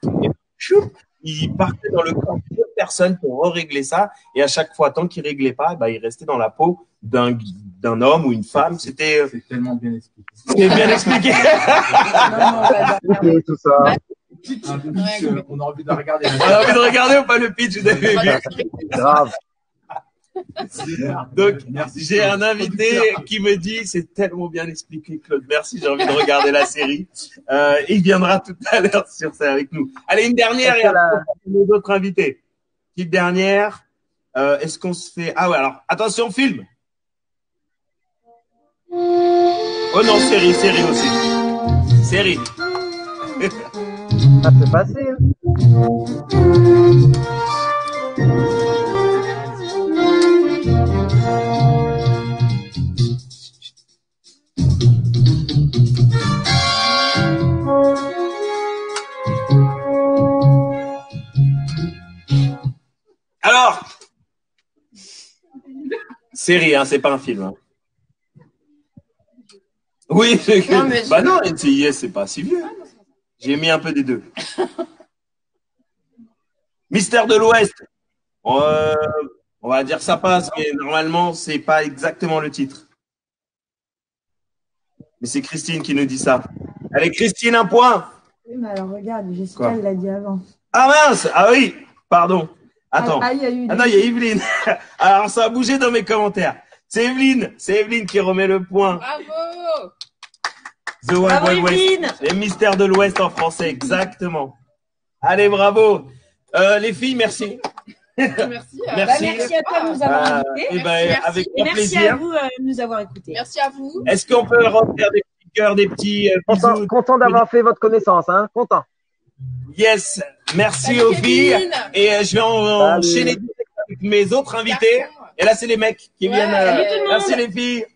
choup, il partait dans le corps d'une autre personne pour régler ça. Et à chaque fois, tant qu'il réglait pas, bah, il restait dans la peau d'un homme ou une femme. C'était tellement bien expliqué. bien expliqué. Ok, tout ça. Un pitch, on a envie de regarder. On a envie de regarder ou pas le pitch, vous avez vu? Grave. Donc, j'ai un invité qui me dit, c'est tellement bien expliqué, Claude. Merci, j'ai envie de regarder la série. Il viendra tout à l'heure sur ça avec nous. Allez, une dernière et après, on va d'autres invités. Petite dernière. Est-ce qu'on se fait... Ah ouais, alors, attention, film. Oh non, série aussi. Série. Ah, c'est facile. Alors, série, hein, c'est pas un film. Hein. Oui, Non, mais bah non, NCIS, c'est pas si vieux. J'ai mis un peu des deux. Mystère de l'Ouest. On va dire ça passe, mais normalement, c'est pas exactement le titre. Mais c'est Christine qui nous dit ça. Allez, Christine, un point. Oui, mais alors regarde, Jessica, Quoi? elle l'a dit avant. Ah mince! Ah oui, pardon. Attends. Ah, il y a eu Ah non, il y a Evelyne. Alors, ça a bougé dans mes commentaires. C'est Evelyne qui remet le point. Bravo! The Wild Bravo, Wild West. Evelyne. Les mystères de l'Ouest en français, exactement. Allez, bravo. Les filles, merci. Merci. Merci. Bah, merci à toi de nous avoir invités. Eh ben, Merci. avec Et grand merci à plaisir. vous de nous avoir écoutés. Merci à vous. Est-ce qu'on peut refaire des petits cœurs, des petits bisous? Content d'avoir fait votre connaissance, hein. Content. Yes. Merci Salut, aux filles. Kevin. Et je vais enchaîner avec mes autres invités. Et là, c'est les mecs qui Ouais. viennent. Salut tout le monde. Merci les filles.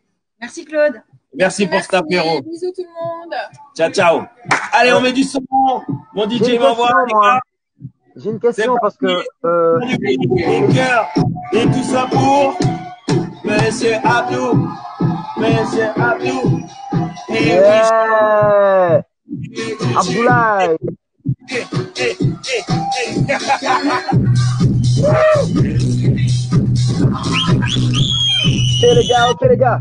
Merci Claude. Merci pour cet apéro. Bisous tout le monde. Ciao, ciao. Allez, on met du son. Mon J'ai DJ une m'envoie. question, les moi. gars. J'ai une question parce que Les cœurs. Et tout ça pour Monsieur Abdou. Monsieur Abdou. Et yeah. Abdoulaye. Ok les gars.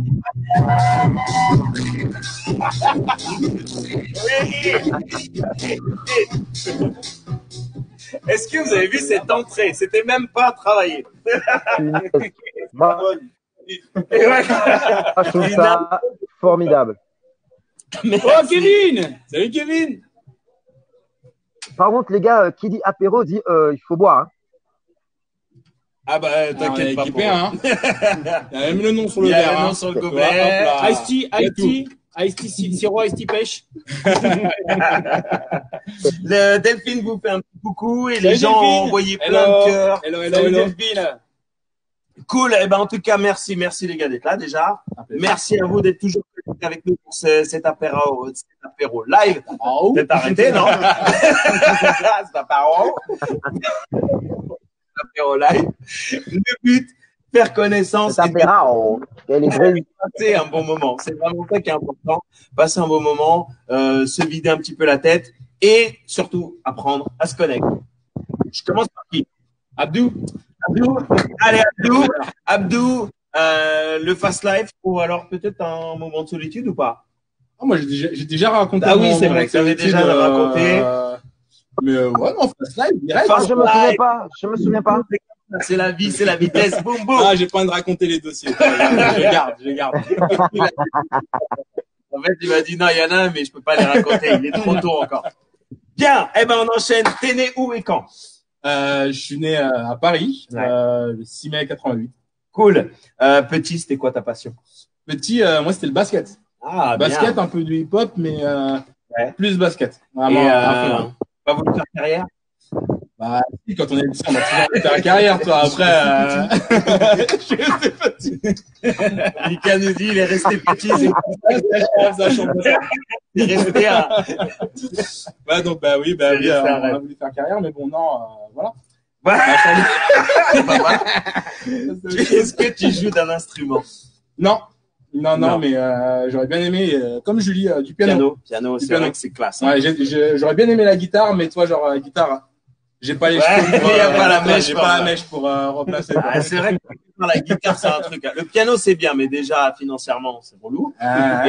Est-ce que vous avez vu cette entrée? C'était même pas travaillé. Bah, Et ouais. je trouve ça formidable. Merci. Oh, Kevin! Salut, Kevin! Par contre, les gars, qui dit apéro dit il faut boire. Hein. Ah bah On est t'inquiète pas. équipé, hein. Il y a même le nom sur le Il y a verre. le nom hein. sur le Tu vois, gobelet. hop là. Ice-T, Il y a tout. Ice-T, sirop, Ice-T pêche. Le Delphine vous fait un petit coucou et les Salut, gens Delphine. ont envoyé plein Hello. de cœurs. Hello, Salut, hello. Delphine. Cool. Eh ben en tout cas merci les gars d'être là déjà. Merci à vous d'être toujours connectés avec nous pour cet apéro live. Oh. Peut-être arrêté, non? C'est apéro. Apéro live. Le but, faire connaissance. C'est apéro. Elle est vraie. Passer un bon moment. C'est vraiment ça qui est important. Passer un bon moment, se vider un petit peu la tête et surtout apprendre à se connecter. Je commence par qui? Abdou. Allez, Abdou, le Fast Life ou alors peut-être un moment de solitude ou pas? Oh, moi, j'ai déjà raconté. Ah oui, mon- c'est mon vrai que tu avais activité déjà de- raconté. Mais ouais, non, Fast Life, direct. Ah, je me souviens pas. Je me souviens pas. C'est la vie, c'est la vitesse. Boum, boum. Ah, j'ai pas envie de raconter les dossiers. Je garde. En fait, il m'a dit non, il y en a un, mais je peux pas les raconter. Il est trop tôt encore. Bien. Eh ben, on enchaîne. T'es né où et quand? Je suis né à Paris, Ouais. le 6 mai 88. Cool. Petit, c'était quoi ta passion? Petit, moi, c'était le basket. Ah, Basket, bien. un peu du hip-hop, mais Ouais. plus basket. Et Vraiment, à fond, hein. pas voulu faire carrière? Bah, si, quand on est petit, on a toujours envie de faire la carrière, toi. Après, je suis resté petit. Mika nous dit, il est resté petit, c'est il est resté à. Bah, donc, bah oui, C'est resté on un a rêve. voulu faire carrière, mais bon, non, voilà. Ouais. Bah, Bah, voilà. Est-ce que tu joues d'un instrument? Non, Non. mais j'aurais bien aimé, comme Julie, du piano. Piano, c'est piano. vrai que c'est classe. Hein. Ouais, j'aurais bien aimé la guitare, mais toi, genre, guitare, j'ai pas les Ouais, cheveux pour, il y a pas la mèche j'ai pour- pas la mèche pour remplacer. Ah, c'est vrai que la guitare, c'est un truc. Le piano, c'est bien, mais déjà, financièrement, c'est relou.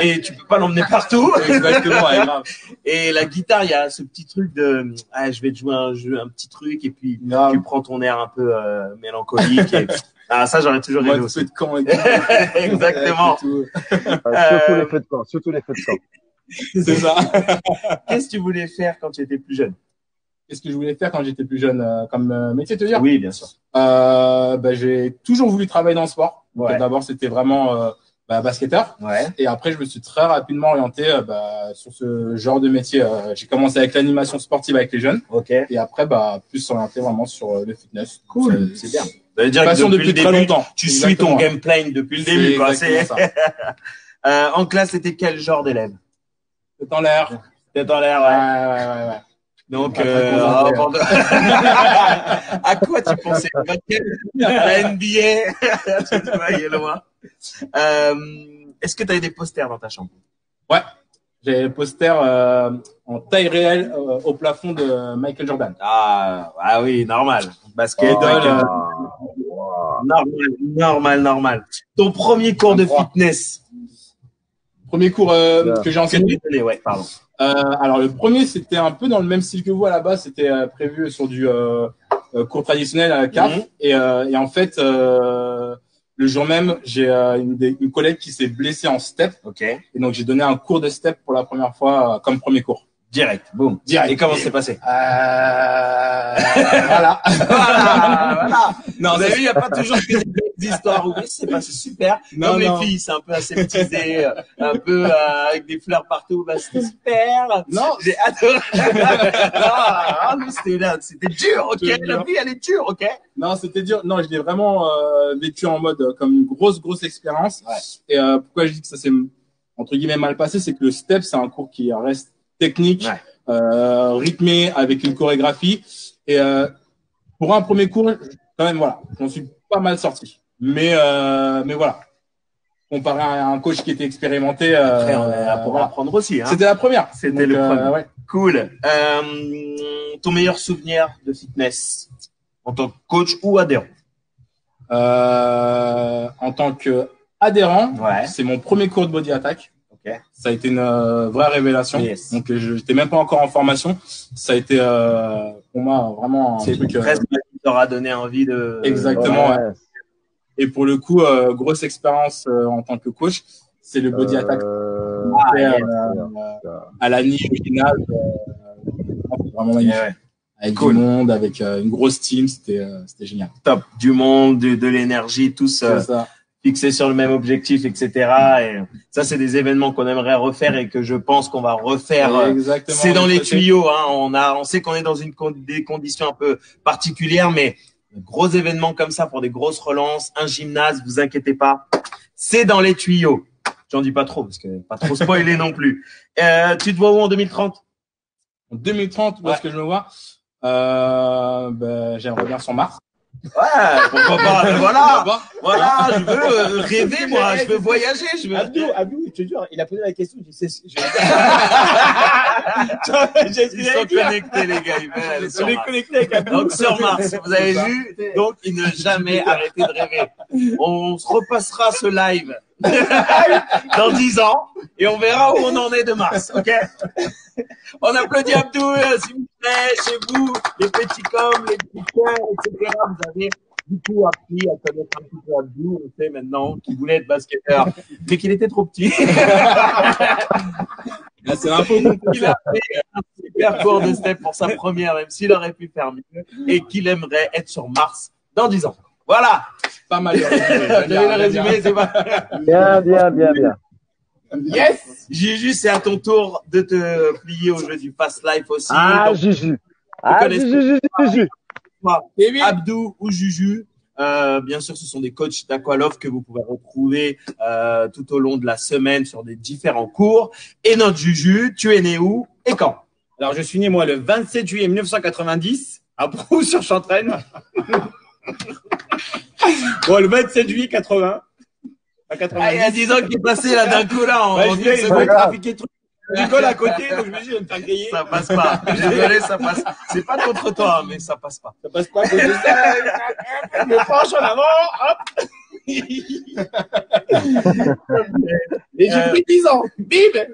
Et tu peux pas l'emmener partout. Exactement, ouais, grave. Et la guitare, il y a ce petit truc de, ah, je vais te jouer un petit truc, et puis Grave. tu prends ton air un peu mélancolique. Et... Ah, ça, j'aurais toujours Moi, aimé de aussi. feu de camp et tout. Exactement. Et tout. Surtout les feux de camp. Surtout les feux de camp. C'est ça. Qu'est-ce que tu voulais faire quand tu étais plus jeune? Qu'est-ce que je voulais faire quand j'étais plus jeune comme métier, te dire? Oui, bien sûr. Bah, j'ai toujours voulu travailler dans le sport. Donc, Ouais. d'abord, c'était vraiment basketteur. Ouais. Et après, je me suis très rapidement orienté sur ce genre de métier. J'ai commencé avec l'animation sportive avec les jeunes. Ok. Et après, plus orienté vraiment sur le fitness. Cool. C'est bien. Ça veut dire que Passion depuis le très début, longtemps. tu suis ton Exactement. game plan depuis le début, quoi. exactement C'est, ça. en classe, c'était quel genre d'élève? C'est en l'air. Tête en l'air, ouais. Ouais. Donc, Pas très concentré. avant de- à quoi tu pensais? Au basket, à la NBA? Tu te voyais loin. Est-ce que tu avais des posters dans ta chambre? Ouais. J'ai le poster en taille réelle au plafond de Michael Jordan. Ah oui, normal. Basket, Idole, normal. Ton premier cours de fitness Premier cours que j'ai que enseigné. tu donnais, ouais, pardon. Alors le premier, c'était un peu dans le même style que vous à la base. C'était prévu sur du cours traditionnel à la CAF. Mhm. Et en fait, le jour même, j'ai une collègue qui s'est blessée en step. Ok. Et donc, j'ai donné un cours de step pour la première fois comme premier cours. Direct, boum. Direct. Et comment c'est passé? Voilà. Voilà. Non, Vous avez vu, il n'y a pas toujours que des belles histoires. Oui, c'est passé super. Non, Comme non. les filles, c'est un peu aseptisé, un peu avec des fleurs partout. Bah, c'était super. Non. J'ai adoré. Mais c'était dur, ok. C'était La dur. vie, elle est dure, ok. Non, c'était dur. Non, je l'ai vraiment vécu en mode comme une grosse expérience. Ouais. Et pourquoi je dis que ça s'est entre guillemets mal passé, c'est que le step, c'est un cours qui reste technique, rythmé, avec une chorégraphie. Et pour un premier cours, quand même, voilà, j'en suis pas mal sorti. Mais voilà, comparé à un coach qui était expérimenté, Après, on est là pour voilà. apprendre aussi, hein. C'était la première. C'était Donc, le premier. ouais. Cool. Ton meilleur souvenir de fitness en tant que coach ou adhérent? En tant que adhérent, Ouais. c'est mon premier cours de body attack. Ok. Ça a été une vraie révélation. Yes. Donc, je n'étais même pas encore en formation. Ça a été pour moi vraiment un C'est truc. presque qui t'aura donné envie de. Exactement. Ouais. Et pour le coup, grosse expérience en tant que coach, c'est le body attack. yes. À l'année originale, vraiment magnifique. Ouais. Avec Cool. du monde, avec une grosse team, c'était génial. Top. Du monde, de l'énergie, tous C'est ça. fixés sur le même objectif, etc. Et ça, c'est des événements qu'on aimerait refaire et que je pense qu'on va refaire. Exactement. C'est dans les tuyaux. Hein. On sait qu'on est dans des conditions un peu particulières, mais gros événements comme ça pour des grosses relances, un gymnase, vous inquiétez pas, c'est dans les tuyaux. J'en dis pas trop parce que pas trop spoiler non plus. Tu te vois où en 2030? En 2030, où est-ce que je me vois j'aimerais bien sur Mars. Ouais, pourquoi pas. Voilà, Voilà. je veux rêver moi, je veux voyager, je veux. Abdou, je te jure, il a posé la question, j'ai Ils sont connectés les gars, ils veulent aller sur Mars. connecté avec Abdou. Donc sur Mars, vous avez vu, donc il ne jamais arrêter de rêver. On se repassera ce live dans 10 ans et on verra où on en est de Mars, ok? On applaudit Abdou, s'il vous plaît, chez vous, les petits coms, les petits cœurs, etc. Vous avez du coup appris à connaître un petit peu Abdou. On sait maintenant qu'il voulait être basketteur, mais qu'il était trop petit. Là, c'est l'info. Il a fait un super cours de step pour sa première, même s'il aurait pu faire mieux, et qu'il aimerait être sur Mars dans 10 ans. Voilà. Pas mal. Vous avez le résumé, c'est pas. Bien. Yes. Juju, c'est à ton tour de te plier au jeu du Fast Life aussi. Ah, Donc, Juju. connaissez- Juju. soit Abdou ou Juju. Bien sûr, ce sont des coachs d'Aqualoft que vous pouvez retrouver tout au long de la semaine sur des différents cours. Et notre Juju, tu es né où et quand? Alors, je suis né, moi, le 27 juillet 1990 à Brou-sur-Chantraine. Bon, le 27 juillet 80. À 90. Il y a 10 ans qu'il est passé là d'un coup là. Ouais, je vais trafiquer le truc. Du col à côté, donc je me dis, je vais me faire griller. Ça passe pas. Désolé, ça passe. C'est pas contre toi, mais ça passe pas. Ça passe pas à cause de ça. Je me penche en avant, hop. Et j'ai pris 10 ans. Bim!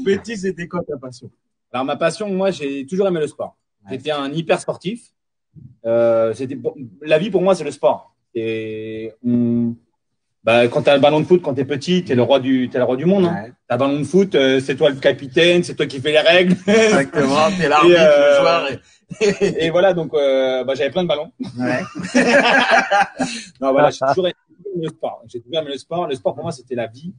Petit, c'était quoi ta passion? Alors, ma passion, moi, j'ai toujours aimé le sport. J'étais un hyper sportif. La vie pour moi, c'est le sport. Quand t'as le ballon de foot, quand t'es petit, t'es le roi du monde. Hein. T'as le ballon de foot, c'est toi le capitaine, c'est toi qui fais les règles. Exactement, t'es l'arbitre, le joueur. Et voilà, donc j'avais plein de ballons. Ouais. Non, voilà, j'ai toujours aimé le sport. J'ai toujours aimé le sport. Le sport pour moi, c'était la vie.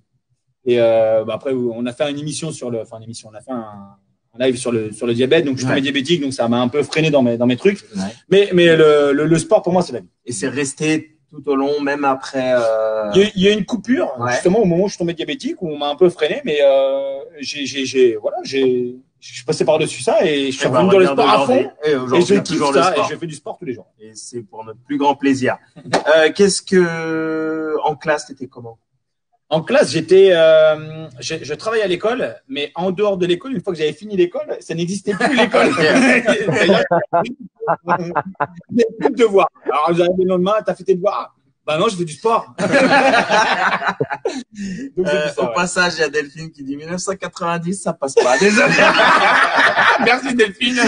Et après, on a fait une émission on a fait un live sur le diabète, donc je suis tombé diabétique, donc ça m'a un peu freiné dans mes trucs. Ouais. Mais le sport pour moi, c'est la vie. Et c'est resté tout au long, même après. Il y a une coupure justement au moment où je suis tombé diabétique, où on m'a un peu freiné, mais je suis passé par dessus ça et je suis revenu dans le sport à fond. Et je kiffe ça et je fais du sport tous les jours. Et c'est pour notre plus grand plaisir. En classe, t'étais comment? En classe, je travaillais à l'école, mais en dehors de l'école, une fois que j'avais fini l'école, ça n'existait plus l'école. J'ai plus de devoirs. Alors, j'arrive le lendemain, t'as fait tes devoirs? Bah non, je fais du sport. Donc, au passage, il y a Delphine qui dit 1990, ça passe pas. Désolé. Merci Delphine.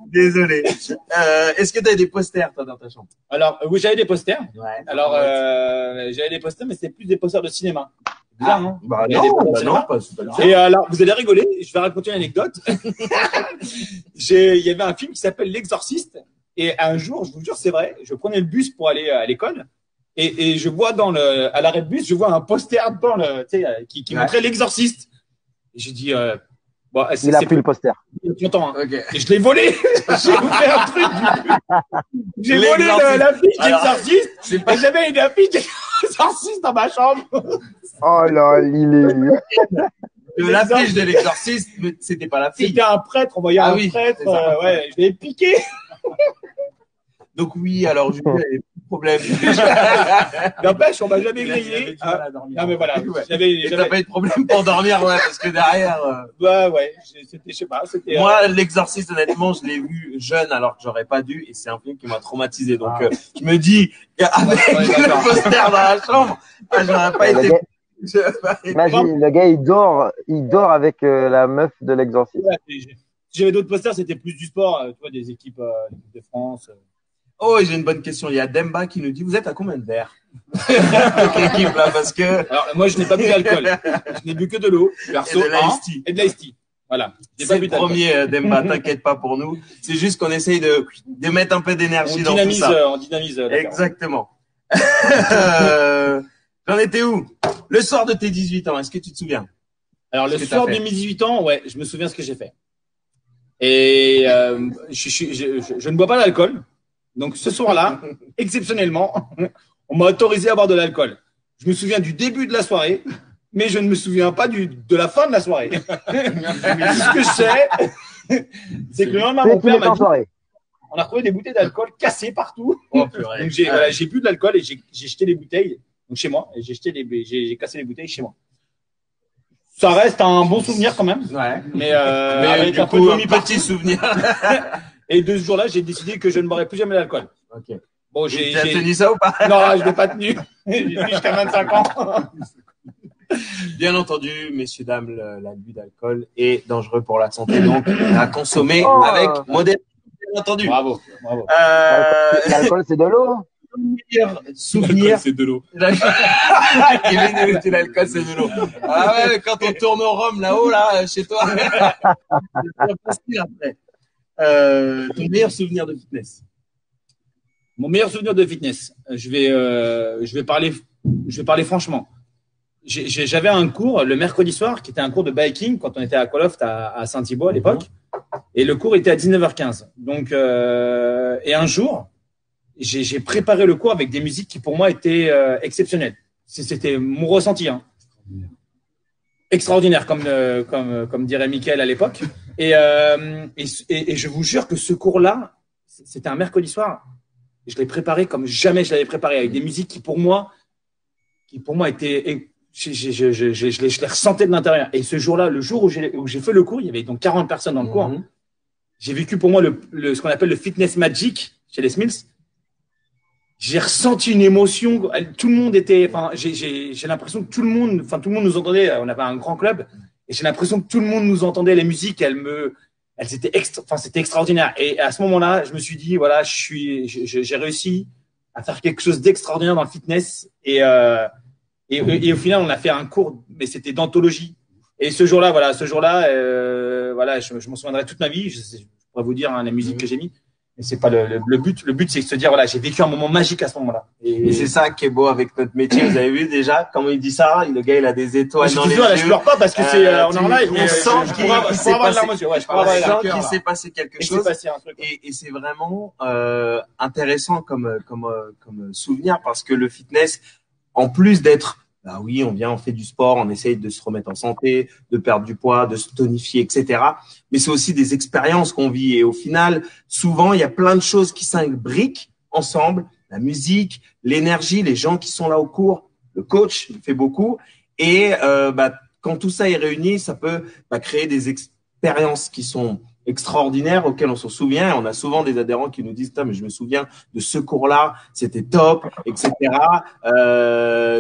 Désolé. Est-ce que tu as des posters, toi, dans ta chambre? Alors, oui, j'avais des posters. Ouais. Alors, j'avais des posters, mais c'était plus des posters de cinéma. Bizarre, non? Bah non, pas. Et alors, vous allez rigoler, je vais raconter une anecdote. Il y avait un film qui s'appelle L'Exorciste. Et un jour, je vous jure, c'est vrai, je prenais le bus pour aller à l'école. Et je vois à l'arrêt de bus, je vois un poster qui montrait L'Exorciste. Et j'ai dit, il a pris le poster. Il est content, hein. Okay. Et je l'ai volé. J'ai fait un truc. J'ai volé l'affiche d'Exorciste. Et j'avais une affiche d'Exorciste dans ma chambre. Oh là, il est. L'affiche de l'Exorciste, mais c'était pas l'affiche. C'était un prêtre, on voyait un prêtre. Je l'ai piqué. Donc oui, alors Julie avait plus de problème. N'empêche, on m'a jamais grillé. Non mais voilà. Et t'as pas eu de problème pour dormir, parce que derrière. Je sais pas. Moi, l'Exorciste, honnêtement, je l'ai vu jeune alors que j'aurais pas dû, et c'est un film qui m'a traumatisé. Donc je me dis, avec le poster dans la chambre, j'aurais pas été. Imagine, le gars, il dort avec la meuf de l'Exorciste. Ouais, si j'avais d'autres posters, c'était plus du sport, tu vois, des équipes de France. Oh, j'ai une bonne question. Il y a Demba qui nous dit, vous êtes à combien de verres? Donc, équipe, là, parce que. Alors, moi, je n'ai pas bu d'alcool. Je n'ai bu que de l'eau, perso, et de l'ice tea. Voilà. C'est le premier, Demba, t'inquiète pas pour nous. C'est juste qu'on essaye de mettre un peu d'énergie dans tout ça. On dynamise. Exactement. J'en étais où? Le soir de tes 18 ans, est-ce que tu te souviens? Alors, le soir de mes 18 ans, ouais, je me souviens ce que j'ai fait. Et je ne bois pas d'alcool. Donc, ce soir-là, exceptionnellement, on m'a autorisé à boire de l'alcool. Je me souviens du début de la soirée, mais je ne me souviens pas de la fin de la soirée. Ce que je sais, c'est que le lendemain, mon père m'a dit, on a retrouvé des bouteilles d'alcool cassées partout. Oh, purée. Donc, j'ai bu de l'alcool et j'ai jeté les bouteilles donc chez moi. Et j'ai cassé les bouteilles chez moi. Ça reste un bon souvenir quand même. Ouais. Mais avec du un coup, peu de petit souvenir. Et de ce jour-là, j'ai décidé que je ne boirai plus jamais d'alcool. Ok. Bon, tu as tenu ça ou pas? Non, je l'ai pas tenu. J'ai tenu jusqu'à 25 ans. Bien entendu, messieurs, dames, l'abus d'alcool est dangereux pour la santé, donc à consommer avec modération, bien entendu. Bravo. L'alcool, c'est de l'eau. Souvenir. C'est de l'eau. L'alcool, c'est de l'eau. Ah ouais, quand on tourne au rhum là-haut, là, chez toi. C'est facile après. Ton meilleur souvenir de fitness? Mon meilleur souvenir de fitness, je vais parler franchement. J'avais un cours le mercredi soir qui était un cours de biking quand on était à Aqualoft à Saint-Thibault à l'époque. Et le cours était à 19h15. Donc, et un jour, j'ai préparé le cours avec des musiques qui pour moi étaient exceptionnelles. C'était mon ressenti, hein. Extraordinaire, comme dirait Mickaël à l'époque. Et je vous jure que ce cours-là, c'était un mercredi soir. Je l'ai préparé comme jamais je l'avais préparé, avec des musiques qui pour moi étaient, je les ressentais de l'intérieur. Et ce jour-là, le jour où j'ai fait le cours, il y avait donc 40 personnes dans le cours. J'ai vécu pour moi ce qu'on appelle le fitness magic chez les Smiths. J'ai ressenti une émotion. Tout le monde était, enfin, j'ai l'impression que tout le monde nous entendait. On avait un grand club et j'ai l'impression que tout le monde nous entendait. Les musiques, c'était extraordinaire. Et à ce moment-là, je me suis dit, voilà, j'ai réussi à faire quelque chose d'extraordinaire dans le fitness. Et au final, on a fait un cours, mais c'était d'anthologie. Et ce jour-là, voilà, je m'en souviendrai toute ma vie. Je pourrais vous dire, hein, la musique que j'ai mis. Mais c'est pas le but. Le but, c'est de se dire, voilà, j'ai vécu un moment magique à ce moment-là. Et c'est ça qui est beau avec notre métier. Vous avez vu déjà comment il dit ça? Le gars, il a des étoiles dans les yeux. Je pleure pas parce que c'est, on est en live. On sent qu'il s'est passé quelque chose. Un et c'est vraiment, intéressant comme souvenir parce que le fitness, en plus d'être, bah oui, on fait du sport, on essaye de se remettre en santé, de perdre du poids, de se tonifier, etc. Mais c'est aussi des expériences qu'on vit. Et au final, souvent, il y a plein de choses qui s'imbriquent ensemble. La musique, l'énergie, les gens qui sont là au cours, le coach, il fait beaucoup. Et quand tout ça est réuni, ça peut créer des expériences qui sont extraordinaires auxquelles on se souvient. Et on a souvent des adhérents qui nous disent « mais je me souviens de ce cours-là, c'était top, etc. »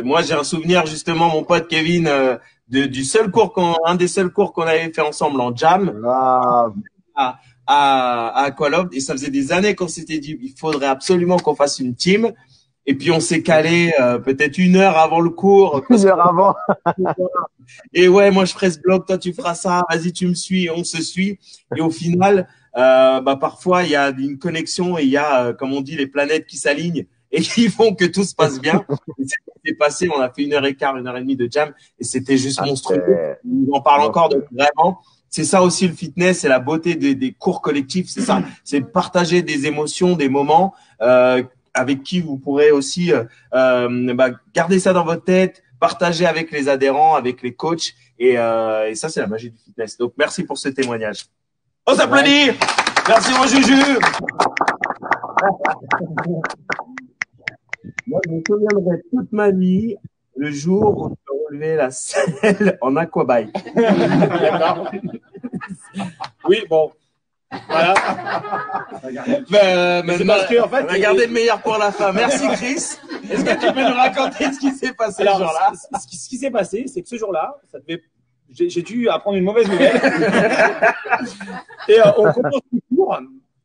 Moi, j'ai un souvenir justement, mon pote Kevin, du seul cours un des seuls cours qu'on avait fait ensemble en jam à Aqualoft. Et ça faisait des années qu'on s'était dit il faudrait absolument qu'on fasse une team. Et puis on s'est calé peut-être 1 heure avant le cours. 1 heure avant. Et ouais, moi je ferai ce bloc, toi tu feras ça, vas-y tu me suis, on se suit. Et au final, parfois il y a une connexion et il y a, comme on dit, les planètes qui s'alignent et qui font que tout se passe bien. Et c'est ce qui s'est passé, on a fait 1h15, 1h30 de jam et c'était juste monstrueux. On en parle encore, donc vraiment. C'est ça aussi le fitness, c'est la beauté des cours collectifs, c'est ça. C'est partager des émotions, des moments avec qui vous pourrez aussi garder ça dans votre tête, partager avec les adhérents, avec les coachs. Et ça, c'est la magie du fitness. Donc, merci pour ce témoignage. On s'applaudit. Merci, mon Juju. Moi, je me souviendrai toute ma vie le jour où je relevais la selle en aquabike. D'accord. Oui, bon. Voilà. C'est parce que, en fait, regardez le meilleur pour la fin. Merci, Chris. Est-ce que tu peux nous raconter ce qui s'est passé ce jour-là? Ce qui s'est passé, c'est que ce jour-là, j'ai dû apprendre une mauvaise nouvelle. Et on commence le cours.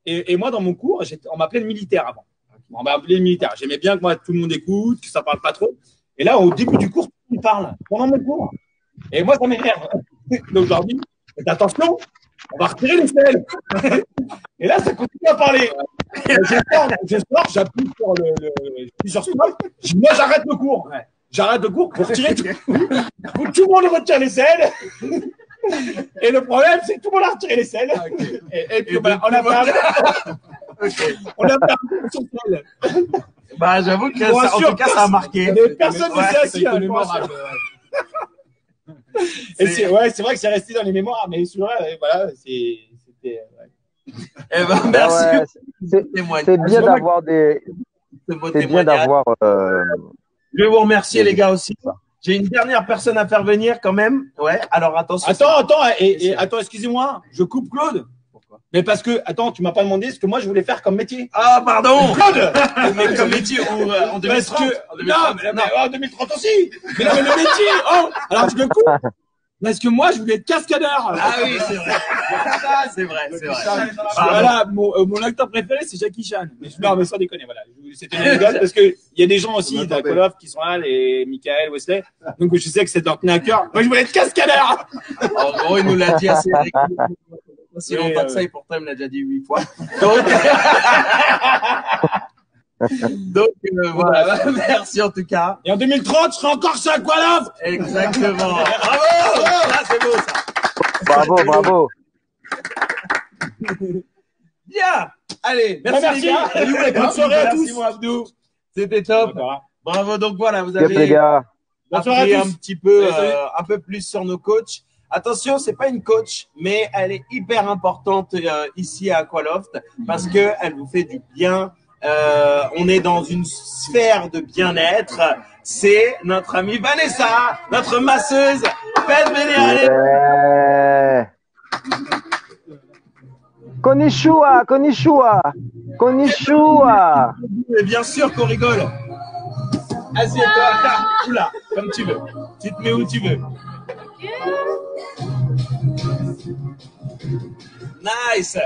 Et moi, dans mon cours, on m'appelait le militaire avant. On m'a appelé le militaire. J'aimais bien que moi, tout le monde écoute, que ça parle pas trop. Et là, au début du cours, tout le monde parle pendant mon cours. Et moi, ça m'énerve. Donc, je leur dis, faites attention, on va retirer les selles. Et là, ça continue à parler. Je sors, j'appuie sur stop. Moi, j'arrête le cours. J'arrête le cours pour retirer tout. Tout le monde retire les selles. Et le problème, c'est que tout le monde a retiré les selles. Okay. Et puis, on a fait on a fait un sur selles. J'avoue que en tout cas, ça a marqué. Personne ne s'est assis. Et c'est vrai que c'est resté dans les mémoires, mais celui-là, voilà, c'était. Merci. C'est bien d'avoir des. C'est bien d'avoir. Je vais vous remercier, les gars, aussi. J'ai une dernière personne à faire venir, quand même. Ouais. Alors, attention. Attends, excusez-moi. Je coupe Claude. Pourquoi? Mais parce que, attends, tu m'as pas demandé ce que moi je voulais faire comme métier. Ah, pardon. Claude. Mais comme métier en 2030. Non, en 2030 aussi. Mais non, mais le métier. Oh, alors je le coupe. Parce que moi, je voulais être cascadeur. Ah oui, c'est vrai. C'est vrai. Voilà, mon acteur préféré, c'est Jackie Chan. Non, mais sans déconner, voilà. C'était une anecdote parce que il y a des gens aussi d'Aqualoft qui sont là, les Michael, Wesley. Donc, je sais que c'est leur tenait à cœur. Moi, je voulais être cascadeur. En gros, il nous l'a dit assez si longtemps que ça, et pourtant, il me l'a déjà dit 8 fois. Donc, voilà, merci en tout cas. Et en 2030, je serai encore chez Aqualoft. Exactement. Bravo. Ça, c'est beau, ça. Bravo. Bien. Allez, merci, Merci. les gars. Bonne soirée à Merci, tous. mon Abdou. C'était top. Bravo. Donc voilà, vous Yep, les avez gars. Bonne soirée appris à un tous. petit peu, Salut, salut. un peu plus sur nos coachs. Attention, c'est pas une coach, mais elle est hyper importante ici à Aqualoft parce que elle vous fait du bien. On est dans une sphère de bien-être. C'est notre amie Vanessa, notre masseuse. Faites venir aller. Yeah. Konnichiwa, konnichiwa, konnichiwa. Et bien sûr qu'on rigole. Assieds-toi. Oula, comme tu veux. Tu te mets où tu veux. Nice.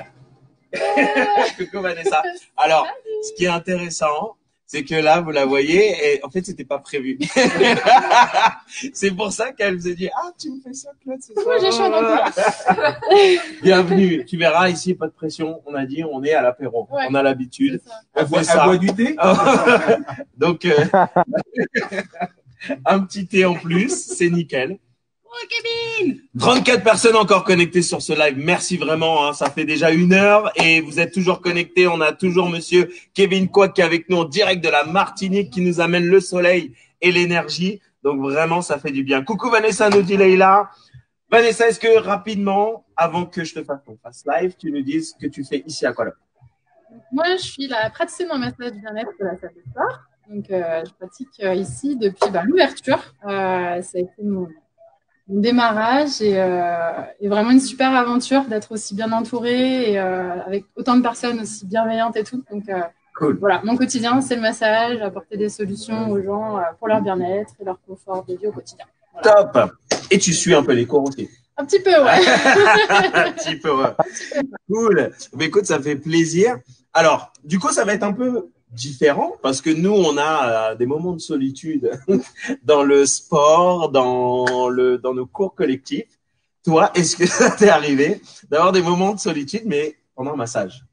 Coucou Vanessa. Alors, ce qui est intéressant, c'est que là, vous la voyez, et en fait, c'était pas prévu. C'est pour ça qu'elle vous a dit, ah, tu me fais ça, Claude, c'est ça. Moi, je chante un Bienvenue. Tu verras ici, pas de pression. On a dit, on est à l'apéro. Ouais. On a l'habitude. C'est ça. On fait Elle ça. boit du thé. Donc, un petit thé en plus, c'est nickel. Oh, Kevin! 34 personnes encore connectées sur ce live. Merci vraiment, hein. Ça fait déjà 1 heure et vous êtes toujours connectés. On a toujours monsieur Kevin Kwak qui est avec nous en direct de la Martinique qui nous amène le soleil et l'énergie. Donc vraiment, ça fait du bien. Coucou Vanessa, nous dit Leïla. Vanessa, est-ce que rapidement, avant que je te fasse ton fast live, tu nous dises ce que tu fais ici à Aqualoft? Moi, je suis la praticienne en massage bien-être de la salle de sport. Donc, je pratique ici depuis l'ouverture. Ça a été mon démarrage et vraiment une super aventure d'être aussi bien entourée et avec autant de personnes aussi bienveillantes et tout. Donc, Cool. voilà, mon quotidien, c'est le massage, apporter des solutions aux gens pour leur bien-être et leur confort de vie au quotidien. Voilà. Top. Et tu suis un peu les cours aussi. Un petit peu, ouais. Un petit peu. Ouais. Cool. Mais écoute, ça fait plaisir. Alors, du coup, ça va être un peu différent parce que nous, on a des moments de solitude dans le sport, dans nos cours collectifs. Toi, est-ce que ça t'est arrivé d'avoir des moments de solitude, mais pendant un massage?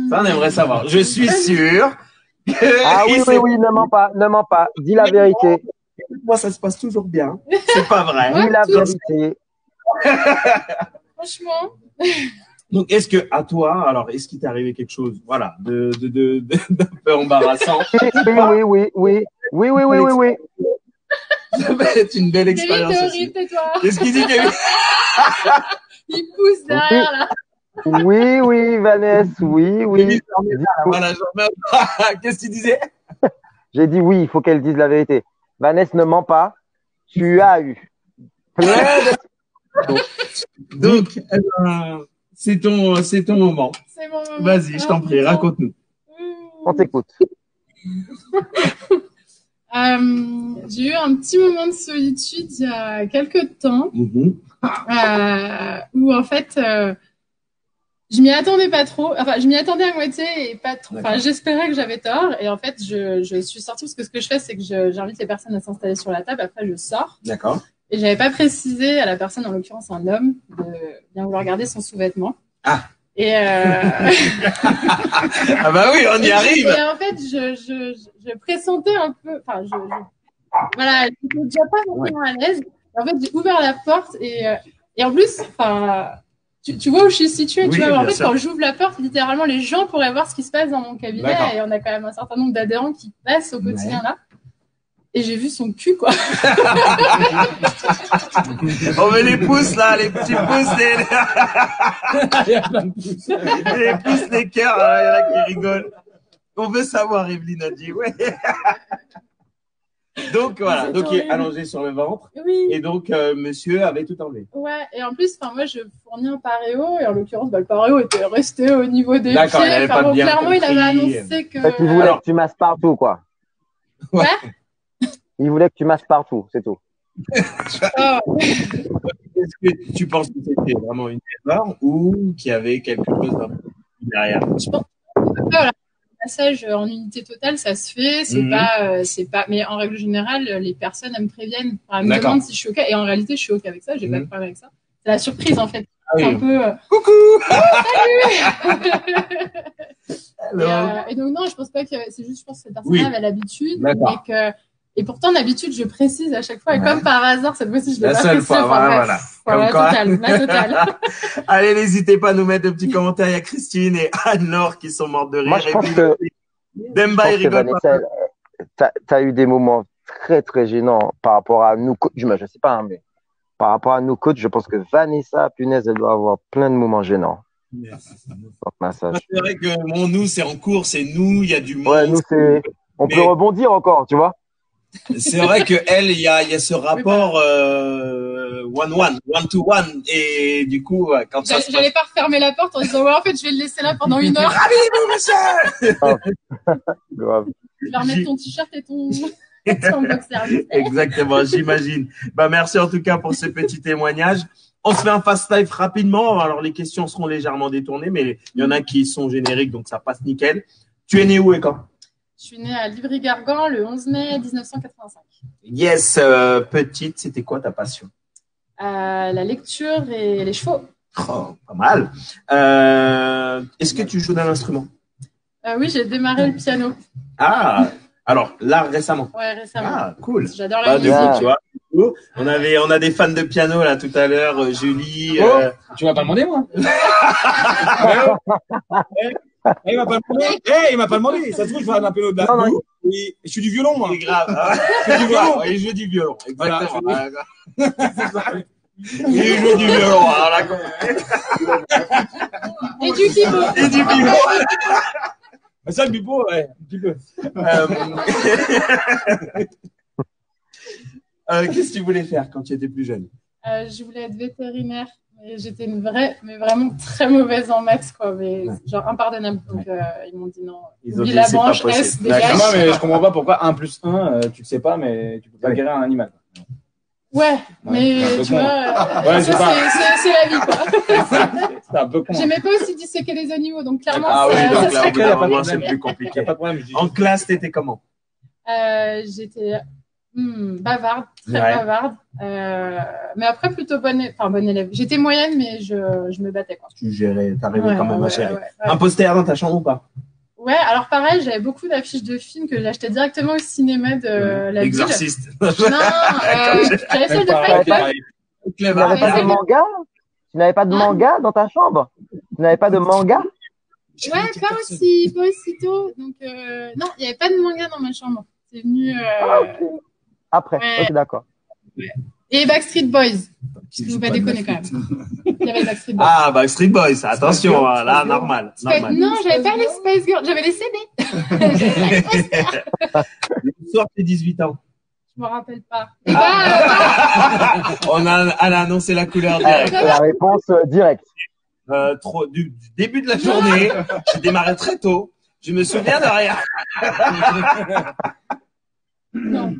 Ça, on aimerait savoir. Je suis sûr que... Ah oui, oui, oui, ne mens pas, ne mens pas. Dis la vérité. Moi, ça se passe toujours bien. C'est pas vrai. Dis la vérité. Franchement. Donc, est-ce que à toi, alors, est-ce qu'il t'est arrivé quelque chose, voilà, d'un peu embarrassant? Oui, oui, oui, oui, oui, oui, oui, oui, oui. Ça va être une belle Kevin, expérience t'es aussi. horrible, tais-toi. Qu'est-ce qu'il dit, Kevin? Il pousse derrière, là. Oui, oui, Vanessa, oui, oui. Kevin, voilà, j'en mets un. Qu'est-ce qu'il disait? J'ai dit oui, il faut qu'elle dise la vérité. Vanessa, ne ment pas. Tu as eu plein de... Donc, c'est ton moment. C'est mon moment. Vas-y, je t'en prie, raconte-nous. On t'écoute. J'ai eu un petit moment de solitude il y a quelques temps où en fait je m'y attendais pas trop. Enfin, je m'y attendais à moitié et pas trop. Enfin, j'espérais que j'avais tort et en fait je suis sortie parce que ce que je fais c'est que j'invite les personnes à s'installer sur la table. Après je sors. D'accord. Et j'avais pas précisé à la personne, en l'occurrence un homme, de bien vouloir garder son sous-vêtement. Ah. Et ah bah oui, on y arrive. Et en fait, je pressentais un peu, enfin, voilà, j'étais déjà pas vraiment à l'aise. En fait, j'ai ouvert la porte et en plus, enfin, tu vois où je suis située, tu vois. En fait, quand j'ouvre la porte, littéralement, les gens pourraient voir ce qui se passe dans mon cabinet et on a quand même un certain nombre d'adhérents qui passent au quotidien là. Et j'ai vu son cul, quoi. On met les pouces, là, les petits pouces, les pouces, les cœurs, il y en a qui rigolent. On veut savoir, Evelyne a dit, ouais. Donc, voilà. Donc, il est allongé sur le ventre. Oui. Et donc, monsieur avait tout enlevé. Ouais. Et en plus, enfin, moi, je fournis un paréo. Et en l'occurrence, le paréo était resté au niveau des pieds. D'accord, il avait pas bien clairement, compris. il avait annoncé que... En fait, il voulait que tu masses partout, quoi. Ouais. Il voulait que tu masses partout, c'est tout. Est-ce que tu penses que c'était vraiment une erreur ou qu'il y avait quelque chose d'un peu derrière? Je pense que le massage en unité totale, ça se fait. C'est pas. Mais en règle générale, les personnes elles me préviennent. Enfin, elles me demandent si je suis OK. Et en réalité, je suis OK avec ça. J'ai pas de problème avec ça. C'est la surprise en fait. Ah oui. Un peu. Coucou. Salut. Et donc non, je pense pas que c'est juste. Je pense que cette personne avait l'habitude Et pourtant, d'habitude, je précise à chaque fois. Et comme par hasard, cette fois-ci, je l'ai La pas seule précisé. fois, voilà. Voilà, Comme quoi. la totale. Allez, n'hésitez pas à nous mettre de petits commentaires. Il y a Christine et Anne-Laure qui sont mortes de rire. Moi, je Et pense puis, que, Demba, il rigole pas. Vanessa, t'as eu des moments très, très gênants par rapport à nous, je sais pas, hein, mais par rapport à nos coachs, je pense que Vanessa, punaise, elle doit avoir plein de moments gênants. Massage. C'est vrai que bon, nous, c'est en cours, c'est nous, il y a du monde. Ouais, nous, on peut rebondir encore, tu vois. C'est vrai que elle, il y a ce rapport one-to-one, et du coup, quand ça se J'allais pas refermer la porte en disant ouais, en fait, je vais le laisser là pendant 1 heure. Rabis-vous, monsieur. Grave. Je vais remettre ton t-shirt et ton boxer. Exactement, j'imagine. Bah, merci en tout cas pour ces petits témoignages. On se fait un fast live rapidement. Alors, les questions seront légèrement détournées, mais il y en a qui sont génériques, donc ça passe nickel. Tu es né où et quand? Je suis née à Livry-Gargan le 11 mai 1985. Yes, petite, c'était quoi ta passion? La lecture et les chevaux. Oh, pas mal. Est-ce que tu joues d'un instrument? Oui, j'ai démarré le piano. Ah, alors là récemment. Ouais, récemment. Ah, cool. J'adore la Du musique. coup, tu vois, on a des fans de piano là tout à l'heure, Julie. Tu m'as pas demandé, moi. Il m'a pas demandé. Il m'a pas demandé. Ça se trouve, je vais un piano de la boue. Et je suis du violon, moi. C'est grave. Je suis du violon. Il joue du violon. Exactement. Voilà. Il joue du violon. Alors là, Et du pipeau. et du violon. Ça, le pipeau, ouais, un petit peu. Qu'est-ce que tu voulais faire quand tu étais plus jeune? Je voulais être vétérinaire. Mais j'étais une vraie, mais vraiment très mauvaise en maths, quoi. Mais genre impardonnable. Donc, ils m'ont dit non. Ils ont Oublie dit, la c'est pas branche possible. S, dégage. Non, mais je comprends pas pourquoi 1 plus 1, tu le sais pas, mais tu peux pas guérir un animal. Ouais, mais c'est un peu tu con. vois, Ouais, ça, c'est la vie, quoi. C'est un peu con. J'aimais pas aussi disséquer les animaux, donc clairement, Ah oui, ça donc là, serait au bout d'un que- moment, c'est plus compliqué. Pas de problème. je dis- En classe, t'étais comment? J'étais bavarde, très Ouais. bavarde. Mais après, plutôt bonne élève. J'étais moyenne, mais je me battais, quoi. Tu gérais, t'arrivais Ouais, quand même à ouais, gérer. ouais. Un poster dans ta chambre ou pas? Ouais, alors pareil, j'avais beaucoup d'affiches de films que j'achetais directement au cinéma de la ville. L'exorciste. Non, j'avais celle de Pareil, Fight Club. pareil. Tu n'avais pas de manga? Tu n'avais pas de manga dans ta chambre? Tu n'avais pas de manga? Ouais, pas aussitôt. Donc, non, il n'y avait pas de manga dans ma chambre. C'est venu. Ok. Après, Ouais. ok, d'accord. Et Backstreet Boys. Je ne veux pas déconner quand même. Il y avait Backstreet Boys. Ah, Backstreet Boys, attention, là, normal. Non, j'avais pas les Spice Girls, j'avais les CD. J'avais pas les posters. Le soir, tes 18 ans. Je me rappelle pas. On a annoncé la couleur directe. La réponse directe. Du début de la journée, j'ai démarré très tôt. Je me souviens de rien. Non.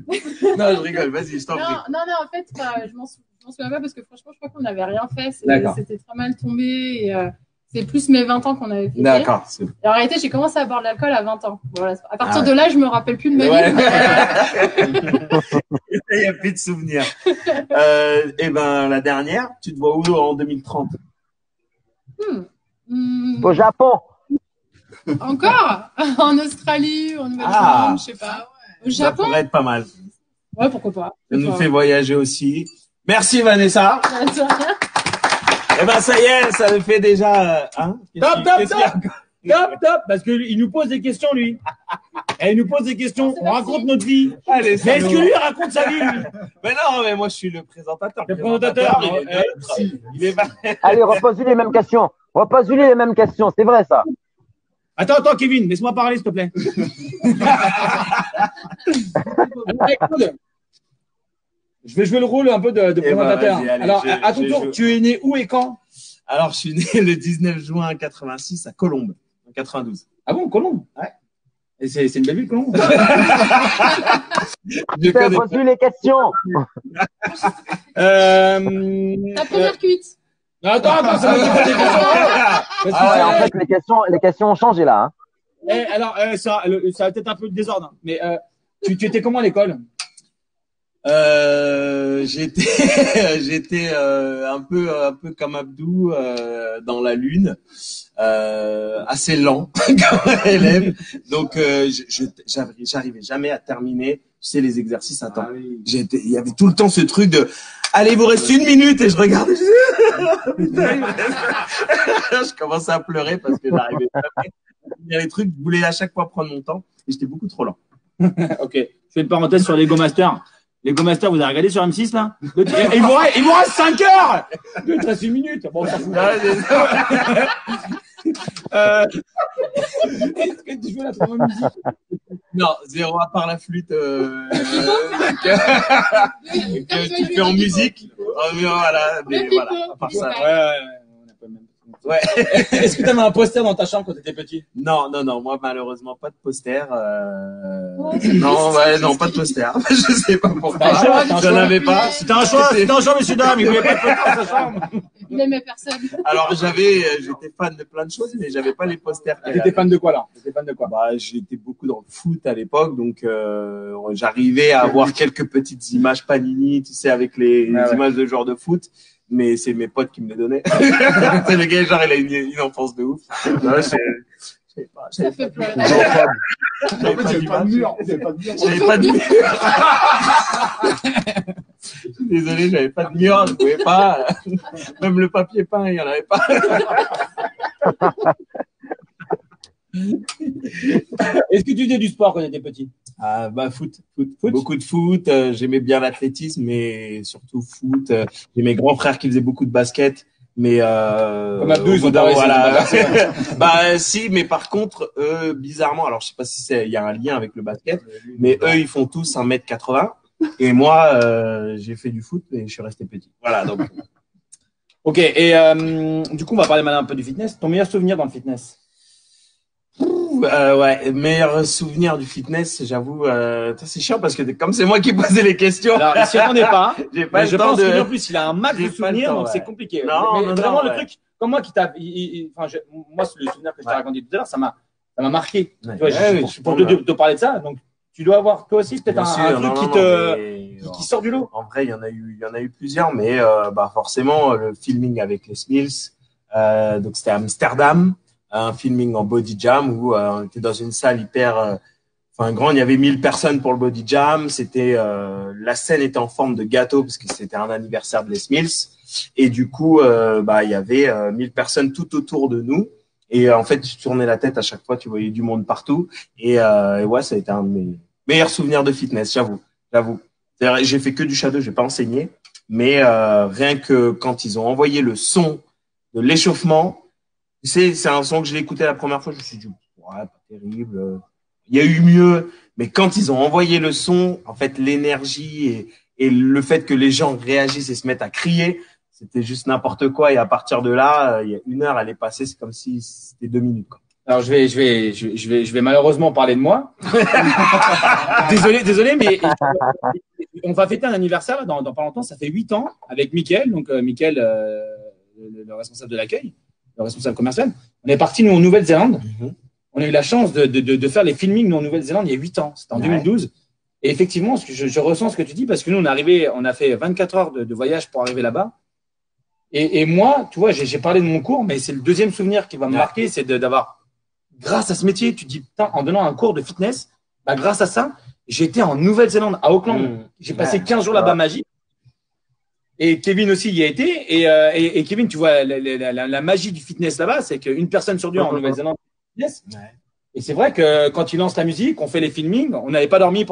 Non, je rigole, vas-y, je t'en prie. Non, en fait, je m'en souviens pas parce que franchement, je crois qu'on n'avait rien fait. D'accord. C'était très mal tombé et c'est plus mes 20 ans qu'on avait fait. D'accord. Et en réalité, j'ai commencé à boire de l'alcool à 20 ans. Voilà. À partir de là, je me rappelle plus de ma Ouais. vie. Il n'y a plus de souvenirs. Et ben, la dernière, tu te vois où en 2030? Au Japon. Encore en Australie, en Nouvelle-Zélande, Ah. je sais pas. Au Ça Japon. pourrait être pas mal. Ouais, pourquoi pas. Ça nous fait voyager aussi. Merci Vanessa. De rien. Eh ben ça y est, ça nous fait déjà. Hein Top, top, parce qu'il nous pose des questions, lui. Et il nous pose des questions. C'est On parti. raconte notre vie. Allez, Mais est-ce que lui raconte sa vie, lui? Mais non, mais moi je suis le présentateur. Le présentateur, il est neutre. Il est pas. Allez, repose-lui les mêmes questions. Repose-lui les mêmes questions. C'est vrai, ça. Attends, Kevin, laisse-moi parler, s'il te plaît. Écoute, je vais jouer le rôle un peu de présentateur. vas-y, allez, Alors, à ton je tour, joue. tu es né où et quand? Alors je suis né le 19 juin 86 à Colombes, en 92. Ah bon, Colombe? Ouais. Et c'est une belle ville, Colombe. Je connais. Repose-lui les questions. Ta première cuite. Attends, c'est moi qui pose des questions. Parce que Ah ouais, en c'est- fait, les questions ont changé là. Hein. alors, ça a peut-être un peu de désordre, hein, mais tu étais comment à l'école? J'étais un peu comme Abdou dans la lune, assez lent comme élève. Donc j'arrivais jamais à terminer. sais, les exercices à temps. Il y avait tout le temps ce truc de, allez, il vous reste 1 minute, et je regardais, je commençais à pleurer parce que j'arrivais pas à finir les trucs, je voulais à chaque fois prendre mon temps, et j'étais beaucoup trop lent. Ok, je fais une parenthèse sur Lego Master. Lego Master, vous avez regardé sur M6 là? Il vous reste 5 heures. Il te reste 1 minute. Bon, on s'en fout. Est-ce que tu veux la première musique? Non, zéro à part la flûte que tu fais en musique. Oh, mais voilà, mais voilà, à part ça. Ouais. Est-ce que tu avais un poster dans ta chambre quand tu étais petit? Non, moi malheureusement pas de poster. Non, pas de poster. Je sais pas pourquoi. J'en avais pas. C'était un choix, messieurs dames. Il voulait pas de poster dans sa chambre. Il aimait personne. Alors j'étais fan de plein de choses, mais j'avais pas les posters. T'étais fan de quoi là? T'étais fan de quoi? Bah, j'étais beaucoup dans le foot à l'époque, donc j'arrivais à avoir quelques petites images Panini, tu sais, avec les images de joueurs de foot. Mais c'est mes potes qui me les donnaient. C'est le gars, genre, il a une enfance de ouf. Ouais, Ça fait pleurer. J'avais pas de mur. J'avais pas de mur. Désolé, j'avais pas de mur, je pouvais pas. Même le papier peint, il y en avait pas. Est-ce que tu faisais du sport quand tu étais petit? Foot. Beaucoup de foot. J'aimais bien l'athlétisme, mais surtout foot. J'ai mes grands frères qui faisaient beaucoup de basket, mais comme Abdou, ils ont voilà. Si, mais par contre, bizarrement, alors je sais pas si il y a un lien avec le basket, mais eux, ils font tous 1m80. Et moi, j'ai fait du foot et je suis resté petit. Voilà, donc. Ok, et du coup, on va parler maintenant un peu du fitness. Ton meilleur souvenir dans le fitness? Meilleur souvenir du fitness, j'avoue, c'est chiant parce que comme c'est moi qui posais les questions. Alors, si on n'est pas, j'ai pas je pense que en plus il a un max de souvenirs, donc c'est compliqué. Non, vraiment le truc, comme moi qui t'a, moi c'est le souvenir que je t'ai raconté tout à l'heure, ça m'a marqué. Ouais. Tu vois, pour te parler de ça, donc tu dois avoir toi aussi peut-être un truc qui sort du lot. En vrai, il y en a eu plusieurs, mais forcément le filming avec les Smiths, donc c'était à Amsterdam. Un filming en body jam où on était dans une salle hyper grande, il y avait 1000 personnes pour le body jam, c'était la scène était en forme de gâteau parce que c'était un anniversaire de Les Mills et du coup il y avait 1000 personnes tout autour de nous et en fait tu tournais la tête à chaque fois, tu voyais du monde partout et ouais, ça a été un de mes meilleurs souvenirs de fitness, j'avoue. C'est-à-dire, j'ai fait que du shadow, j'ai pas enseigné, mais rien que quand ils ont envoyé le son de l'échauffement. Tu sais, c'est un son que je l'ai écouté la première fois, je me suis dit, ouais, pas terrible. Il y a eu mieux. Mais quand ils ont envoyé le son, en fait, l'énergie et le fait que les gens réagissent et se mettent à crier, c'était juste n'importe quoi. Et à partir de là, il y a 1 heure, elle est passée, c'est comme si c'était 2 minutes, quoi. Alors, je vais malheureusement parler de moi. désolé, mais on va fêter un anniversaire, là, dans pas longtemps, ça fait 8 ans, avec Mickaël, donc, Mickaël, le responsable de l'accueil. Le responsable commercial. On est parti, nous, en Nouvelle-Zélande. Mm-hmm. On a eu la chance de faire les filmings, nous, en Nouvelle-Zélande, il y a 8 ans. C'était en 2012. Et effectivement, je ressens ce que tu dis parce que nous, on a fait 24 heures de voyage pour arriver là-bas. Et moi, tu vois, j'ai parlé de mon cours, mais c'est le deuxième souvenir qui va me marquer, c'est d'avoir, grâce à ce métier, tu te dis, putain, en donnant un cours de fitness, grâce à ça, j'étais en Nouvelle-Zélande, à Auckland. J'ai passé 15 jours là-bas magique. Et Kevin aussi y a été. Et Kevin, tu vois, la magie du fitness là-bas, c'est qu'une personne sur deux en Nouvelle-Zélande fitness. Ouais. Et c'est vrai que quand il lance la musique, on fait les filmings, on n'avait pas dormi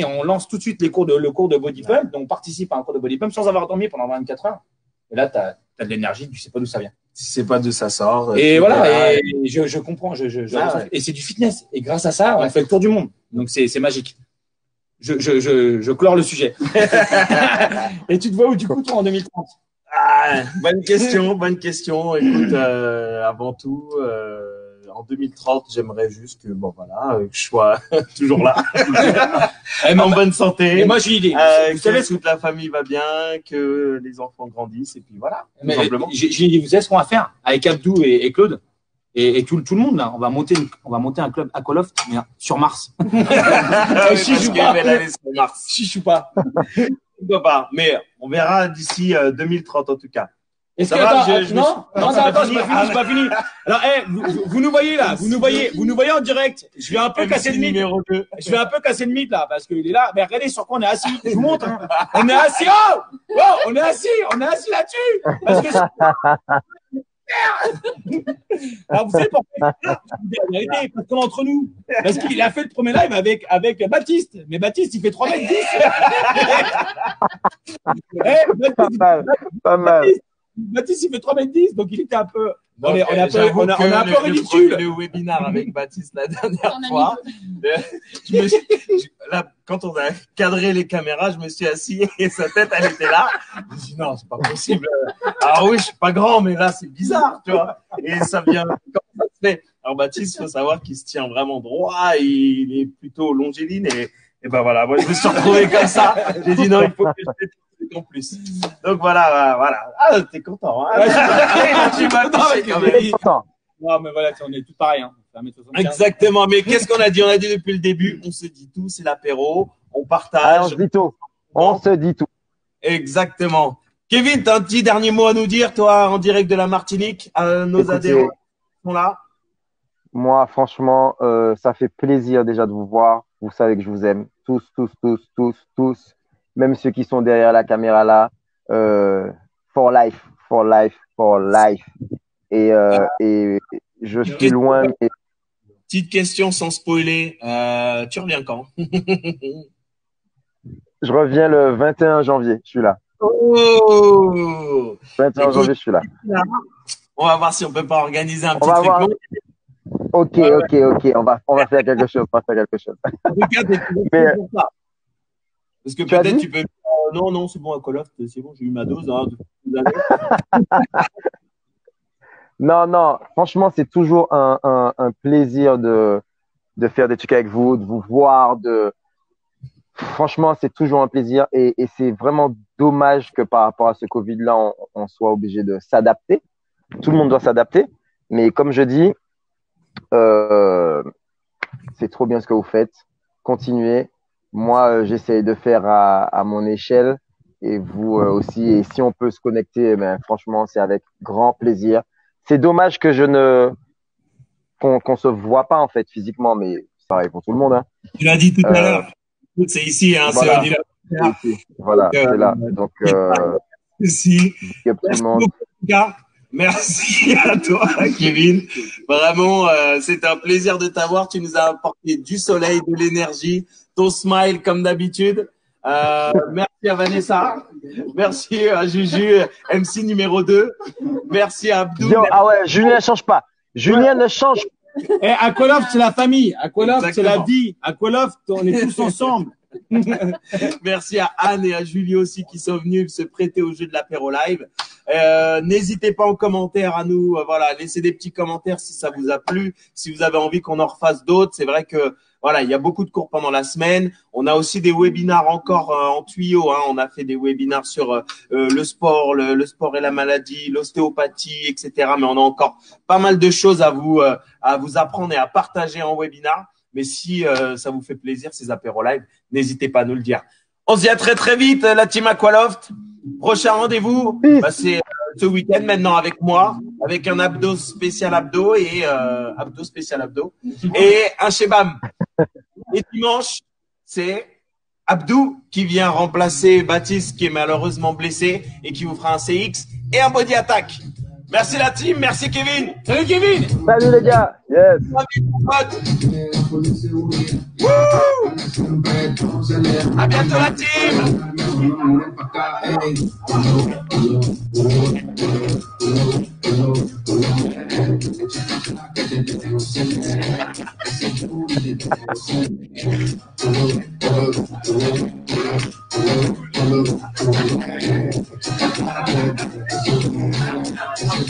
et on lance tout de suite le cours de body pump. Donc, on participe à un cours de body pump sans avoir dormi pendant 24 heures. Et là, t'as de l'énergie, tu sais pas d'où ça vient. Tu sais pas d'où ça sort. Et voilà. Et je comprends, et c'est du fitness. Et grâce à ça, on fait le tour du monde. Donc, c'est magique. Je clore le sujet. Et tu te vois où du coup toi en 2030? Bonne question. Écoute, avant tout, en 2030, j'aimerais juste que je sois toujours là, en bonne santé. Et moi j'ai une idée. Que toute la famille va bien, que les enfants grandissent et puis voilà. Mais simplement. J'ai une idée. Vous savez ce qu'on va faire avec Abdou et Claude? Et tout le monde là, on va monter un club Aqualoft mais sur Mars. Chichou pas. Mais on verra d'ici 2030 en tout cas. Est-ce Ça que, va, attends, je non, me- non, ça va attends, finir. j'ai pas fini. Alors, vous nous voyez là, vous nous voyez en direct. Je vais un peu casser le mythe. Numéro 2. Je vais un peu casser le mythe là, parce qu'il est là. Mais regardez sur quoi on est assis. Je vous montre. Hein. On est assis. Oh, oh, on est assis là-dessus. Parce que alors, vous savez pourquoi je vous dis la vérité, parce qu'on est entre nous. Parce qu'il a fait le premier live avec Baptiste. Mais Baptiste, il fait 3,10 m. Pas mal. Baptiste, il fait 3,10 m, donc il était un peu. On est un J'avoue peu que ridicule. Le webinaire avec Baptiste la dernière On a fois, là, quand on a cadré les caméras, je me suis assis et sa tête, elle était là. Je me suis dit, non, c'est pas possible. Alors oui, je suis pas grand, mais là, c'est bizarre, tu vois. Et ça vient, comment ça se fait? Alors Baptiste, faut savoir qu'il se tient vraiment droit, il est plutôt longéline et ben voilà, moi, je me suis retrouvé comme ça. J'ai dit, non, il faut que je fasse en plus. Donc voilà. Ah, t'es content, hein? Tu m'as touché quand même. Non, mais voilà, on est tous pareils. Hein. Exactement. Mais qu'est-ce qu'on a dit? On a dit depuis le début, on se dit tout, c'est l'apéro, on Ah, partage. on se dit tout. On se dit tout. Exactement. Kevin, t'as un petit dernier mot à nous dire, toi, en direct de la Martinique, à nos Écoutez, adhérents qui sont là? Moi, franchement, ça fait plaisir déjà de vous voir. Vous savez que je vous aime. Tous. Même ceux qui sont derrière la caméra là. For life. Et je suis loin, mais Petite question sans spoiler. Tu reviens quand? je reviens le 21 janvier. Je suis là. Oh! 21 Écoute, janvier, je suis là. On va voir si on peut pas organiser un On petit va truc. voir. Non, Ok. On va faire quelque chose. en tout cas, t'es Mais- pour ça. Parce que Tu as peut-être dit tu peux. Non, c'est bon, à Call of, c'est bon, j'ai eu ma dose. Hein, depuis des années. Non. Franchement, c'est toujours un plaisir de faire des trucs avec vous, de vous voir, franchement, c'est toujours un plaisir et c'est vraiment dommage que par rapport à ce Covid-là, on soit obligé de s'adapter. Tout le monde doit s'adapter. Mais comme je dis, c'est trop bien ce que vous faites. Continuez. Moi, j'essaie de faire à mon échelle et vous aussi. Et si on peut se connecter, ben, franchement, c'est avec grand plaisir. C'est dommage que qu'on se voit pas en fait physiquement, mais ça arrive pour tout le monde. Hein. Tu l'as dit tout à l'heure. C'est ici, hein, Voilà. c'est Odile. Voilà, c'est là. Donc, Ici. il y a tout le monde. Merci à toi, Kevin. Vraiment, c'est un plaisir de t'avoir. Tu nous as apporté du soleil, de l'énergie, ton smile comme d'habitude. Merci à Vanessa. Merci à Juju, MC numéro 2. Merci à Abdou. Ah ouais, Julien ne change pas. Julien ne change pas. Et Aqualoft, c'est la famille. Aqualoft, c'est la Exactement. vie. Aqualoft, on est tous ensemble. Merci à Anne et à Julie aussi qui sont venus se prêter au jeu de l'apéro live. N'hésitez pas en commentaire à nous, voilà, laissez des petits commentaires si ça vous a plu, si vous avez envie qu'on en refasse d'autres. C'est vrai que voilà, il y a beaucoup de cours pendant la semaine. On a aussi des webinars encore en tuyau. Hein. On a fait des webinars sur le sport, le sport et la maladie, l'ostéopathie, etc. Mais on a encore pas mal de choses à vous apprendre et à partager en webinar. Mais si ça vous fait plaisir, ces apéros live, n'hésitez pas à nous le dire. On se dit à très très vite, la team Aqualoft. Prochain rendez-vous, c'est ce week-end maintenant avec moi, avec un abdo spécial abdo et abdo spécial abdo et un shebam. Et dimanche, c'est Abdou qui vient remplacer Baptiste qui est malheureusement blessé et qui vous fera un CX et un body attack. Merci la team, merci Kevin. Salut Kevin. Salut les gars. Yes. Wouh! À bientôt la team.